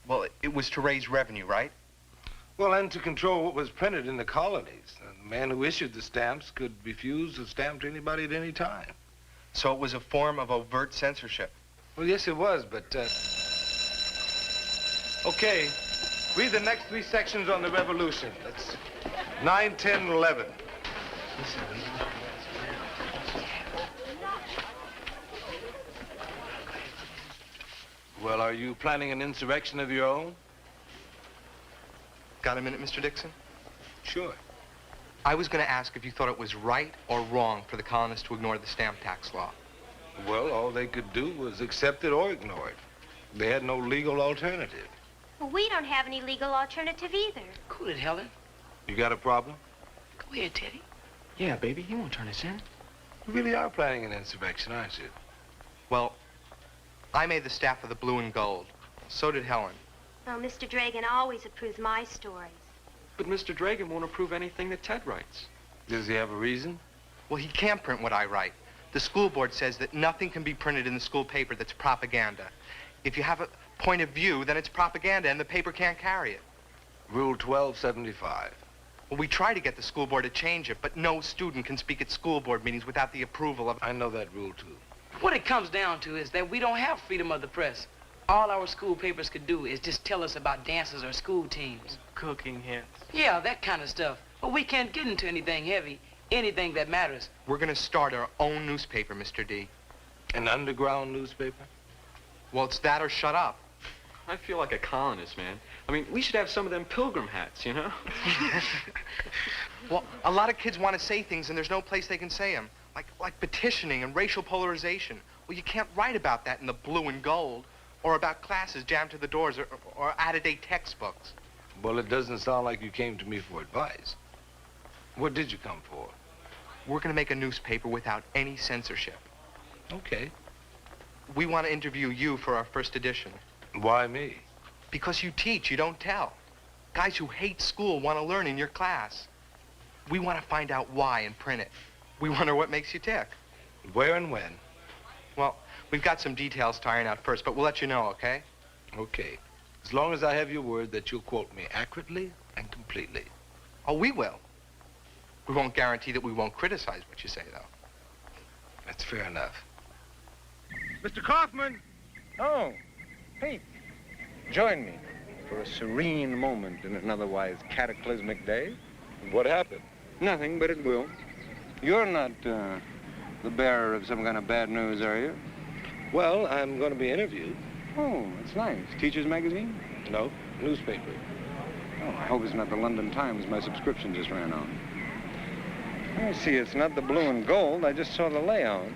Well, it was to raise revenue, right? Well, and to control what was printed in the colonies. The man who issued the stamps could refuse a stamp to anybody at any time. So it was a form of overt censorship. Well, yes, it was, but, Okay, read the next 3 sections on the revolution. That's 9, 10, 11. Well, are you planning an insurrection of your own? Got a minute, Mr. Dixon? Sure. I was going to ask if you thought it was right or wrong for the colonists to ignore the stamp tax law. Well, all they could do was accept it or ignore it. They had no legal alternative. Well, we don't have any legal alternative either. Cool it, Helen. You got a problem? Go ahead, Teddy. Yeah, baby, he won't turn us in. You really are planning an insurrection, aren't you? Well, I made the staff of the Blue and Gold. So did Helen. Well, Mr. Dragan always approves my stories. But Mr. Dragan won't approve anything that Ted writes. Does he have a reason? Well, he can't print what I write. The school board says that nothing can be printed in the school paper that's propaganda. If you have a point of view, then it's propaganda and the paper can't carry it. Rule 1275. Well, we try to get the school board to change it, but no student can speak at school board meetings without the approval of... I know that rule, too. What it comes down to is that we don't have freedom of the press. All our school papers could do is just tell us about dances or school teams. Cooking hits. Yeah, that kind of stuff. But we can't get into anything heavy, anything that matters. We're going to start our own newspaper, Mr. D. An underground newspaper? Well, it's that or shut up. I feel like a colonist, man. I mean, we should have some of them pilgrim hats, you know? Well, a lot of kids want to say things and there's no place they can say them. Like petitioning and racial polarization. Well, you can't write about that in the Blue and Gold. Or about classes jammed to the doors or out-of-date textbooks. Well, it doesn't sound like you came to me for advice. What did you come for? We're going to make a newspaper without any censorship. Okay. We want to interview you for our first edition. Why me? Because you teach, you don't tell. Guys who hate school want to learn in your class. We want to find out why and print it. We wonder what makes you tick. Where and when? Well, we've got some details to iron out first, but we'll let you know, okay? Okay. As long as I have your word that you'll quote me accurately and completely. Oh, we will. We won't guarantee that we won't criticize what you say, though. That's fair enough. Mr. Kaufman! Oh, Pete. Join me for a serene moment in an otherwise cataclysmic day. What happened? Nothing, but it will. You're not, the bearer of some kind of bad news, are you? Well, I'm going to be interviewed. Oh, that's nice. Teacher's magazine? No, newspaper. Oh, I hope it's not the London Times. My subscription just ran out. I see, it's not the Blue and Gold. I just saw the layout.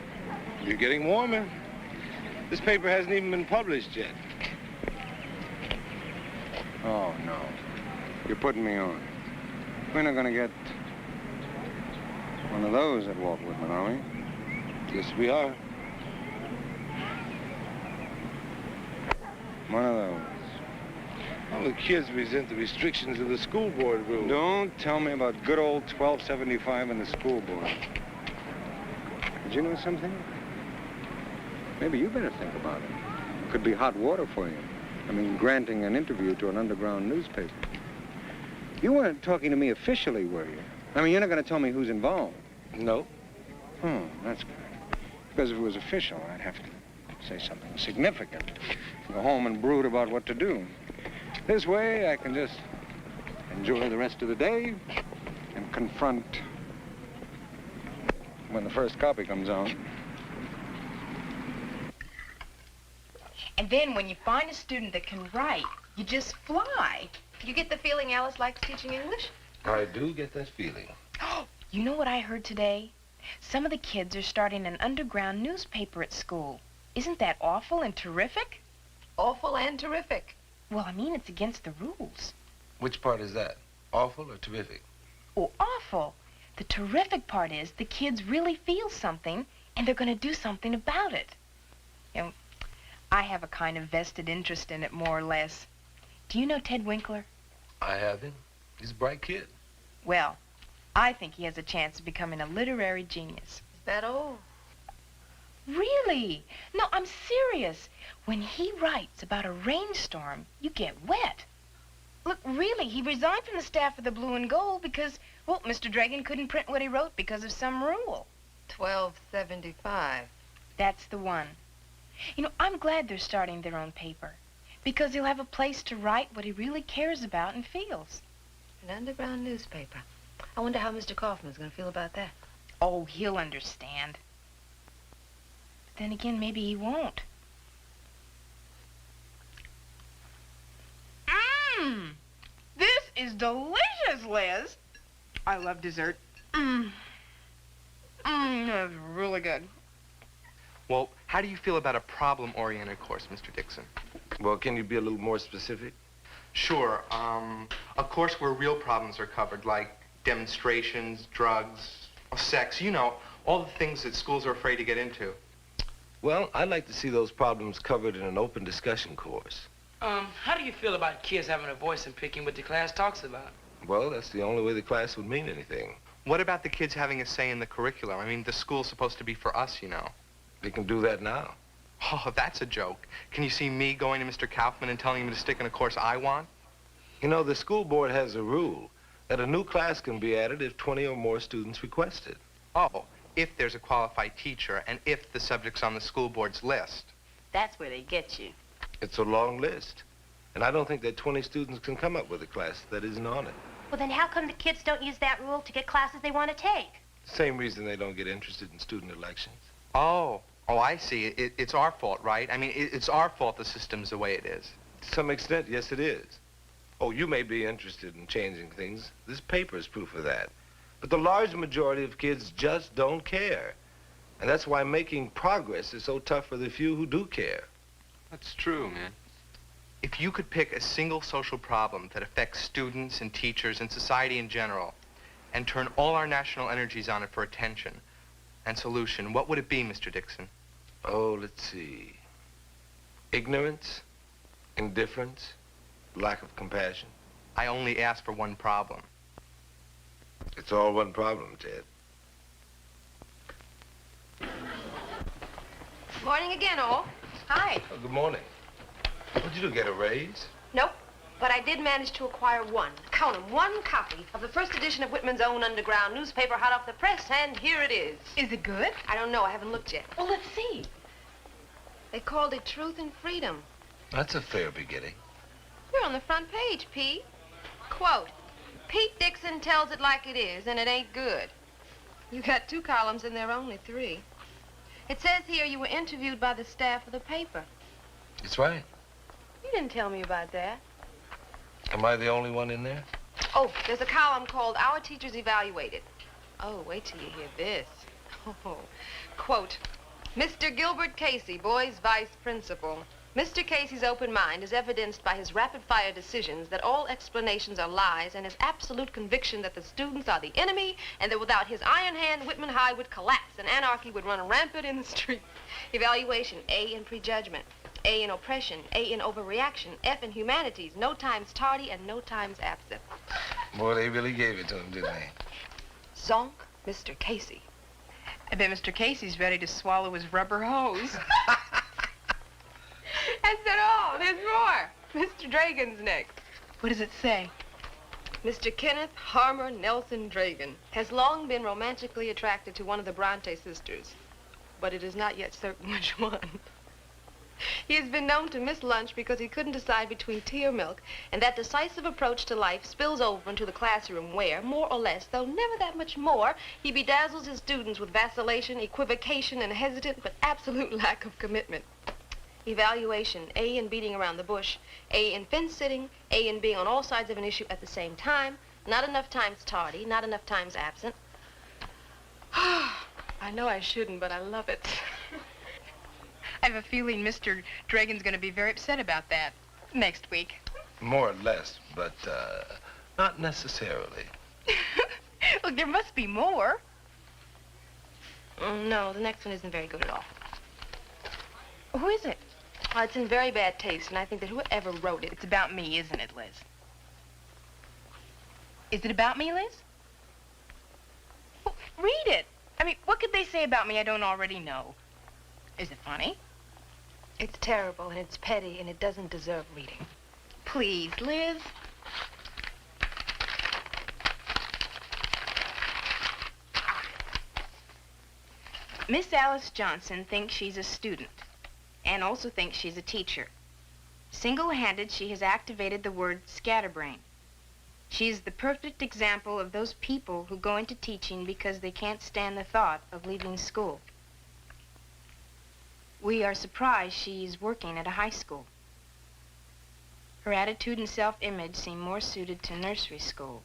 You're getting warmer. This paper hasn't even been published yet. Oh, no. You're putting me on. We're not going to get one of those at Walt Whitman, are we? Yes, we are. One of those. All the kids resent the restrictions of the school board rule. Don't tell me about good old 1275 and the school board. Did you know something? Maybe you better think about it. Could be hot water for you. I mean, granting an interview to an underground newspaper. You weren't talking to me officially, were you? I mean, you're not going to tell me who's involved. No. Oh, that's good. Because if it was official, I'd have to say something significant. Go home and brood about what to do. This way, I can just enjoy the rest of the day and confront when the first copy comes out. And then when you find a student that can write, you just fly. You get the feeling Alice likes teaching English? I do get that feeling. You know what I heard today? Some of the kids are starting an underground newspaper at school. Isn't that awful and terrific? Awful and terrific. Well, I mean, it's against the rules. Which part is that? Awful or terrific? Oh, awful. The terrific part is the kids really feel something, and they're going to do something about it. You know, I have a kind of vested interest in it, more or less. Do you know Ted Winkler? I have him. He's a bright kid. Well, I think he has a chance of becoming a literary genius. Is that all? Really? No, I'm serious. When he writes about a rainstorm, you get wet. Look, really, he resigned from the staff of the Blue and Gold because, well, Mr. Dragon couldn't print what he wrote because of some rule. 1275. That's the one. You know, I'm glad they're starting their own paper because he'll have a place to write what he really cares about and feels. An underground newspaper. I wonder how Mr. Kaufman's going to feel about that. Oh, he'll understand. But then again, maybe he won't. Mmm! This is delicious, Liz. I love dessert. Mmm. Mmm, that's really good. Well, how do you feel about a problem-oriented course, Mr. Dixon? Well, can you be a little more specific? Sure. A course where real problems are covered, like demonstrations, drugs, sex, you know, all the things that schools are afraid to get into. Well, I'd like to see those problems covered in an open discussion course. How do you feel about kids having a voice in picking what the class talks about? Well, that's the only way the class would mean anything. What about the kids having a say in the curriculum? I mean, the school's supposed to be for us, you know. They can do that now. Oh, that's a joke. Can you see me going to Mr. Kaufman and telling him to stick in a course I want? You know, the school board has a rule that a new class can be added if 20 or more students request it. Oh, if there's a qualified teacher and if the subject's on the school board's list. That's where they get you. It's a long list. And I don't think that 20 students can come up with a class that isn't on it. Well, then how come the kids don't use that rule to get classes they want to take? Same reason they don't get interested in student elections. Oh, I see. It's our fault, right? I mean, it's our fault the system's the way it is. To some extent, yes, it is. Oh, you may be interested in changing things. This paper is proof of that. But the large majority of kids just don't care. And that's why making progress is so tough for the few who do care. That's true, man. If you could pick a single social problem that affects students and teachers and society in general and turn all our national energies on it for attention and solution, what would it be, Mr. Dixon? Oh, let's see. Ignorance, indifference, lack of compassion. I only asked for one problem. It's all one problem, Ted. Morning again, all. Hi. Oh, good morning. What'd you do, get a raise? Nope. But I did manage to acquire one, count 'em, one copy of the first edition of Whitman's own underground newspaper hot off the press, and here it is. Is it good? I don't know. I haven't looked yet. Well, let's see. They called it Truth and Freedom. That's a fair beginning. You're on the front page, Pete. Quote, Pete Dixon tells it like it is, and it ain't good. You got 2 columns and there are only 3. It says here you were interviewed by the staff of the paper. That's right. You didn't tell me about that. Am I the only one in there? Oh, there's a column called Our Teachers Evaluated. Oh, wait till you hear this. Oh, quote, Mr. Gilbert Casey, boys' vice principal. Mr. Casey's open mind is evidenced by his rapid-fire decisions that all explanations are lies and his absolute conviction that the students are the enemy and that without his iron hand, Whitman High would collapse and anarchy would run rampant in the street. Evaluation, A in prejudgment, A in oppression, A in overreaction, F in humanities, no times tardy and no times absent. Boy, they really gave it to him, didn't they? Zonk, Mr. Casey. I bet Mr. Casey's ready to swallow his rubber hose. That's not all. There's more. Mr. Dragon's next. What does it say? Mr. Kenneth Harmer Nelson Dragon has long been romantically attracted to one of the Bronte sisters, but it is not yet certain which one. He has been known to miss lunch because he couldn't decide between tea or milk, and that decisive approach to life spills over into the classroom where, more or less, though never that much more, he bedazzles his students with vacillation, equivocation, and hesitant but absolute lack of commitment. Evaluation, A in beating around the bush, A in fence sitting, A in being on all sides of an issue at the same time, not enough times tardy, not enough times absent. I know I shouldn't, but I love it. I have a feeling Mr. Dragon's going to be very upset about that next week. More or less, but not necessarily. Look, there must be more. No, the next one isn't very good at all. Who is it? It's in very bad taste, and I think that whoever wrote it... It's about me, isn't it, Liz? Is it about me, Liz? Well, read it. I mean, what could they say about me I don't already know? Is it funny? It's terrible, and it's petty, and it doesn't deserve reading. Please, Liz. Miss Alice Johnson thinks she's a student and also thinks she's a teacher. Single-handed, she has activated the word scatterbrain. She is the perfect example of those people who go into teaching because they can't stand the thought of leaving school. We are surprised she's working at a high school. Her attitude and self-image seem more suited to nursery school.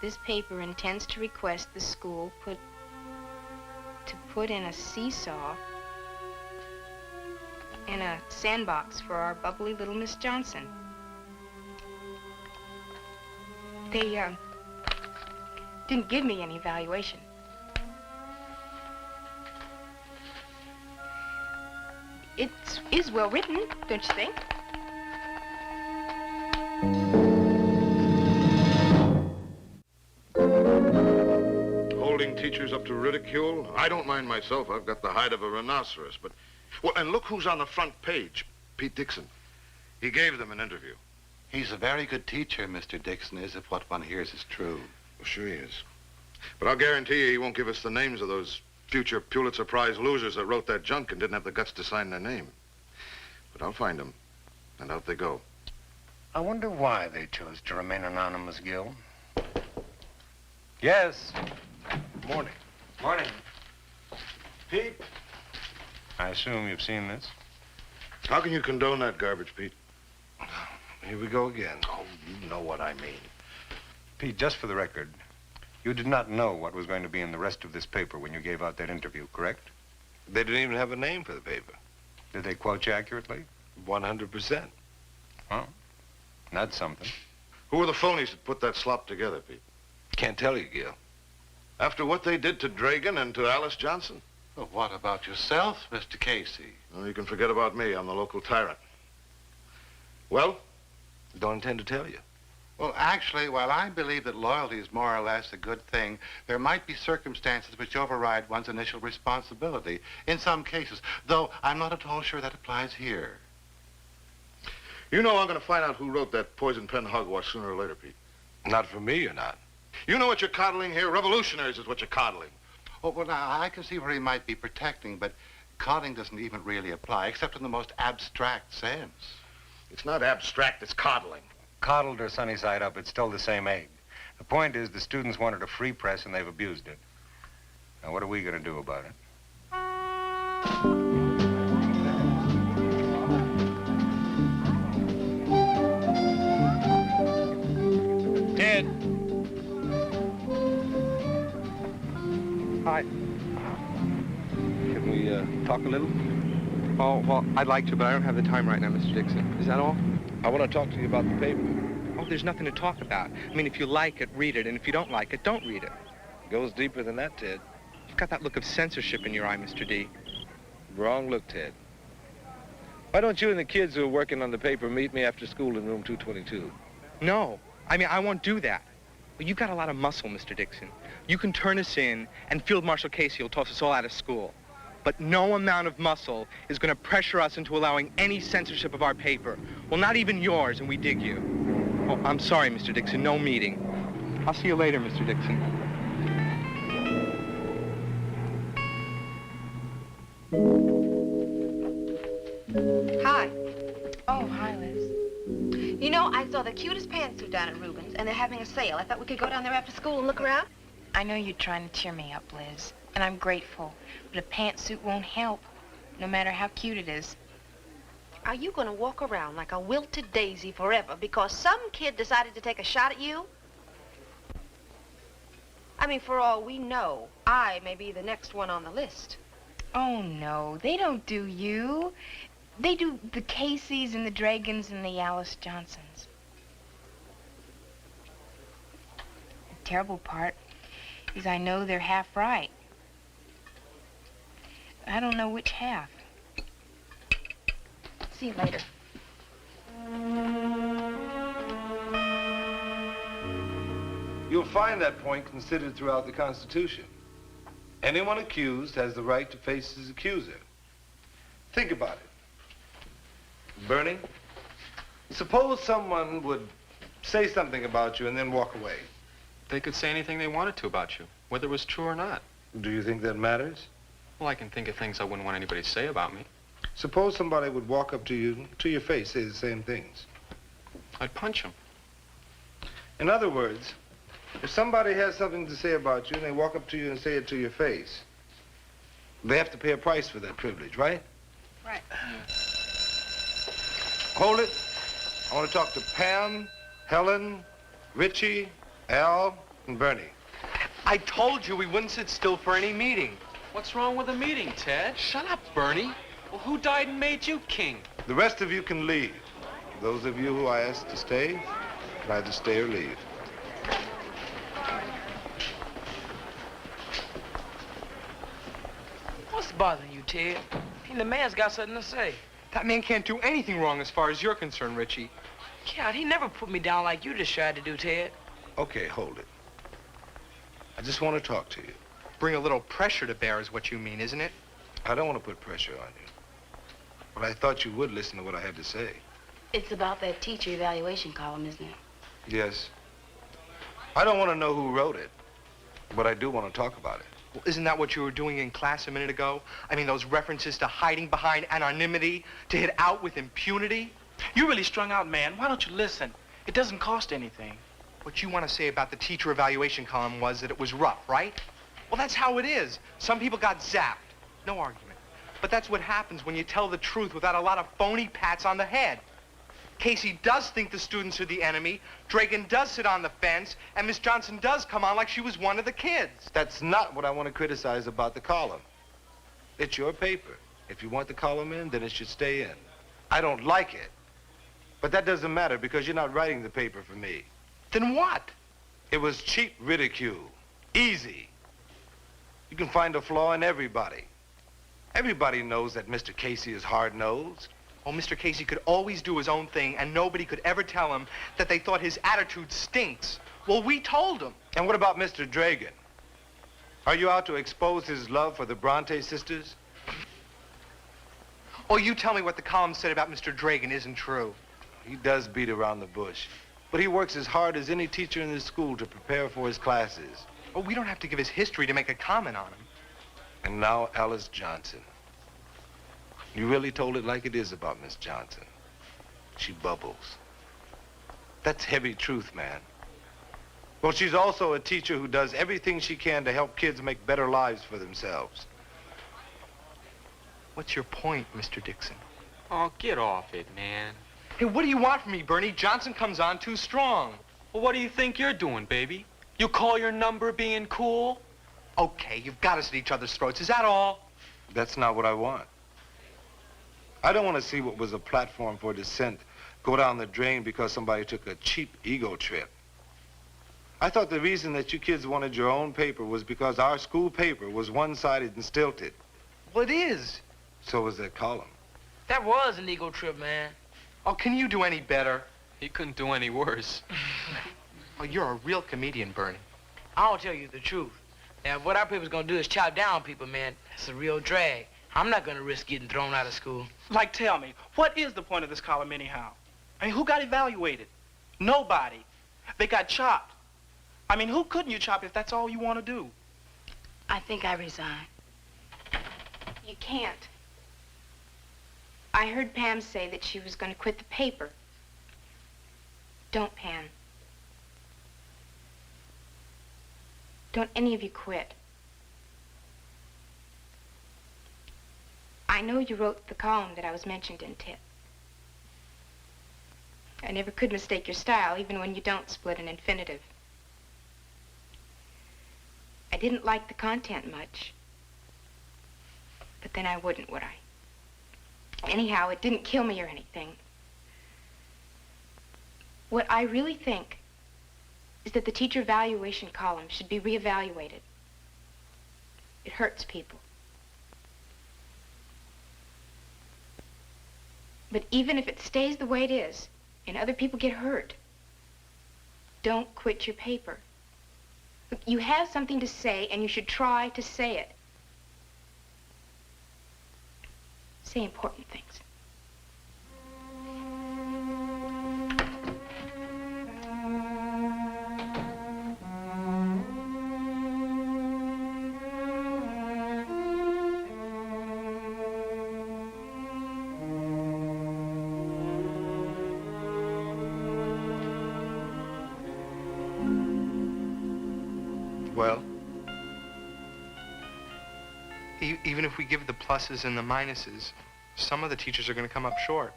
This paper intends to request the school put in a seesaw in a sandbox for our bubbly little Miss Johnson. They didn't give me any evaluation. It is well written, don't you think? Holding teachers up to ridicule? I don't mind myself. I've got the hide of a rhinoceros, but... Well, and look who's on the front page. Pete Dixon. He gave them an interview. He's a very good teacher, Mr. Dixon is, if what one hears is true. Well, sure he is. But I'll guarantee you he won't give us the names of those future Pulitzer Prize losers that wrote that junk and didn't have the guts to sign their name. But I'll find them, and out they go. I wonder why they chose to remain anonymous, Gil. Yes. Morning. Morning. Pete. I assume you've seen this. How can you condone that garbage, Pete? Here we go again. Oh, you know what I mean. Pete, just for the record, you did not know what was going to be in the rest of this paper when you gave out that interview, correct? They didn't even have a name for the paper. Did they quote you accurately? 100%. Oh, that's something. Who were the phonies that put that slop together, Pete? Can't tell you, Gil. After what they did to Dragan and to Alice Johnson? Well, what about yourself, Mr. Casey? Well, you can forget about me. I'm the local tyrant. Well? Don't intend to tell you. Well, actually, while I believe that loyalty is more or less a good thing, there might be circumstances which override one's initial responsibility in some cases, though I'm not at all sure that applies here. You know I'm going to find out who wrote that poison pen hogwash sooner or later, Pete. Not for me, you're not. You know what you're coddling here? Revolutionaries is what you're coddling. Oh, well, now, I can see where he might be protecting, but coddling doesn't even really apply, except in the most abstract sense. It's not abstract, it's coddling. Coddled or sunny side up, it's still the same egg. The point is the students wanted a free press and they've abused it. Now, what are we going to do about it? Ted. Hi. Can we talk a little? Oh, well, I'd like to, but I don't have the time right now, Mr. Dixon. Is that all? I want to talk to you about the paper. Oh, there's nothing to talk about. I mean, if you like it, read it, and if you don't like it, don't read it. Goes deeper than that, Ted. You've got that look of censorship in your eye, Mr. D. Wrong look, Ted. Why don't you and the kids who are working on the paper meet me after school in room 222? No. I mean, I won't do that. Well, you've got a lot of muscle, Mr. Dixon. You can turn us in, and Field Marshal Casey will toss us all out of school. But no amount of muscle is going to pressure us into allowing any censorship of our paper. Well, not even yours, and we dig you. Oh, I'm sorry, Mr. Dixon. No meeting. I'll see you later, Mr. Dixon. Hi. Oh, hi, Liz. You know, I saw the cutest pantsuit down at Rubens, and they're having a sale. I thought we could go down there after school and look around. I know you're trying to cheer me up, Liz, and I'm grateful, but a pantsuit won't help, no matter how cute it is. Are you going to walk around like a wilted daisy forever because some kid decided to take a shot at you? I mean, for all we know, I may be the next one on the list. Oh, no, they don't do you. They do the Caseys and the Dragons and the Alice Johnsons. The terrible part is I know they're half right. I don't know which half. See you later. You'll find that point considered throughout the Constitution. Anyone accused has the right to face his accuser. Think about it. Bernie, suppose someone would say something about you and then walk away. They could say anything they wanted to about you, whether it was true or not. Do you think that matters? Well, I can think of things I wouldn't want anybody to say about me. Suppose somebody would walk up to you, to your face, say the same things. I'd punch them. In other words, if somebody has something to say about you and they walk up to you and say it to your face, they have to pay a price for that privilege, right? Right. Hold it. I want to talk to Pam, Helen, Richie, Al, and Bernie. I told you we wouldn't sit still for any meeting. What's wrong with a meeting, Ted? Shut up, Bernie. Well, who died and made you king? The rest of you can leave. Those of you who I asked to stay can either stay or leave. What's bothering you, Ted? The man's got something to say. That man can't do anything wrong as far as you're concerned, Richie. God, he never put me down like you just tried to do, Ted. Okay, hold it. I just want to talk to you. Bring a little pressure to bear is what you mean, isn't it? I don't want to put pressure on you. But I thought you would listen to what I had to say. It's about that teacher evaluation column, isn't it? Yes. I don't want to know who wrote it, but I do want to talk about it. Well, isn't that what you were doing in class a minute ago? I mean, those references to hiding behind anonymity, to hit out with impunity? You're really strung out, man. Why don't you listen? It doesn't cost anything. What you want to say about the teacher evaluation column was that it was rough, right? Well, that's how it is. Some people got zapped. No argument. But that's what happens when you tell the truth without a lot of phony pats on the head. Casey does think the students are the enemy, Dragan does sit on the fence, and Miss Johnson does come on like she was one of the kids. That's not what I want to criticize about the column. It's your paper. If you want the column in, then it should stay in. I don't like it. But that doesn't matter because you're not writing the paper for me. Then what? It was cheap ridicule. Easy. You can find a flaw in everybody. Everybody knows that Mr. Casey is hard-nosed. Oh, Mr. Casey could always do his own thing, and nobody could ever tell him that they thought his attitude stinks. Well, we told him. And what about Mr. Dragan? Are you out to expose his love for the Bronte sisters? Oh, you tell me what the column said about Mr. Dragan isn't true. He does beat around the bush. But he works as hard as any teacher in the school to prepare for his classes. Oh, we don't have to give his history to make a comment on him. And now Alice Johnson. You really told it like it is about Miss Johnson. She bubbles. That's heavy truth, man. Well, she's also a teacher who does everything she can to help kids make better lives for themselves. What's your point, Mr. Dixon? Oh, get off it, man. Hey, what do you want from me, Bernie? Johnson comes on too strong. Well, what do you think you're doing, baby? You call your number being cool? Okay, you've got us at each other's throats. Is that all? That's not what I want. I don't want to see what was a platform for dissent go down the drain because somebody took a cheap ego trip. I thought the reason that you kids wanted your own paper was because our school paper was one-sided and stilted. Well, it is. So was that column. That was an ego trip, man. Oh, can you do any better? He couldn't do any worse. Oh, you're a real comedian, Bernie. I'll tell you the truth. Now, what our paper's gonna do is chop down people, man. It's a real drag. I'm not gonna risk getting thrown out of school. Like, tell me, what is the point of this column anyhow? I mean, who got evaluated? Nobody. They got chopped. I mean, who couldn't you chop if that's all you want to do? I think I resign. You can't. I heard Pam say that she was going to quit the paper. Don't, Pam. Don't any of you quit. I know you wrote the column that I was mentioned in, Ted. I never could mistake your style, even when you don't split an infinitive. I didn't like the content much. But then I wouldn't, would I? Anyhow, it didn't kill me or anything. What I really think is that the teacher evaluation column should be reevaluated. It hurts people. But even if it stays the way it is, and other people get hurt, don't quit your paper. Look, you have something to say, and you should try to say it. Say important things. Well, even if we give the pluses and the minuses, some of the teachers are going to come up short.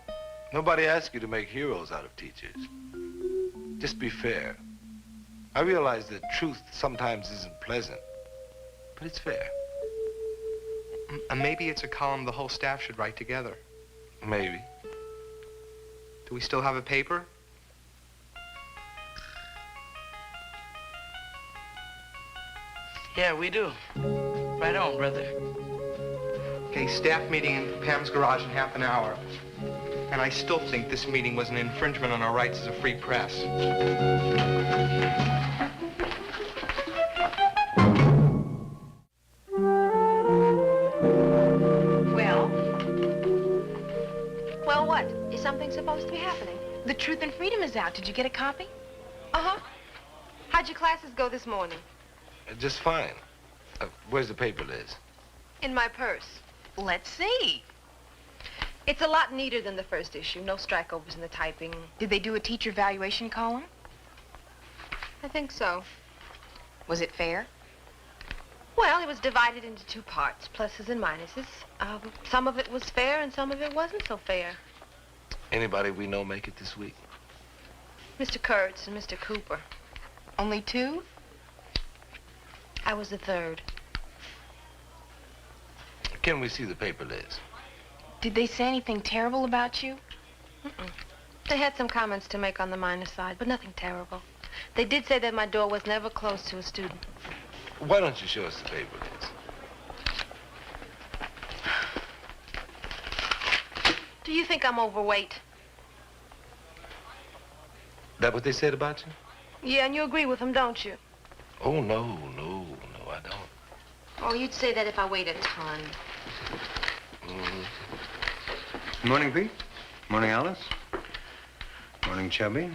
Nobody asked you to make heroes out of teachers. Just be fair. I realize that truth sometimes isn't pleasant, but it's fair. And maybe it's a column the whole staff should write together. Maybe. Do we still have a paper? Yeah, we do. Right on, brother. Okay, staff meeting in Pam's garage in half an hour. And I still think this meeting was an infringement on our rights as a free press. Well, what? Is something supposed to be happening? The Truth and Freedom is out. Did you get a copy? Uh-huh. How'd your classes go this morning? Just fine. Where's the paper, Liz? In my purse. Let's see. It's a lot neater than the first issue. No strikeovers in the typing. Did they do a teacher evaluation column? I think so. Was it fair? Well, it was divided into two parts, pluses and minuses. Some of it was fair and some of it wasn't so fair. Anybody we know make it this week? Mr. Kurtz and Mr. Cooper. Only two? I was the third. Can we see the paper, Liz? Did they say anything terrible about you? Mm-mm. They had some comments to make on the minus side, but nothing terrible. They did say that my door was never closed to a student. Why don't you show us the paper, Liz? Do you think I'm overweight? That what they said about you? Yeah, and you agree with them, don't you? Oh, no, I don't. Oh, you'd say that if I weighed a ton. Morning, Pete. Morning, Alice. Morning, Chubby.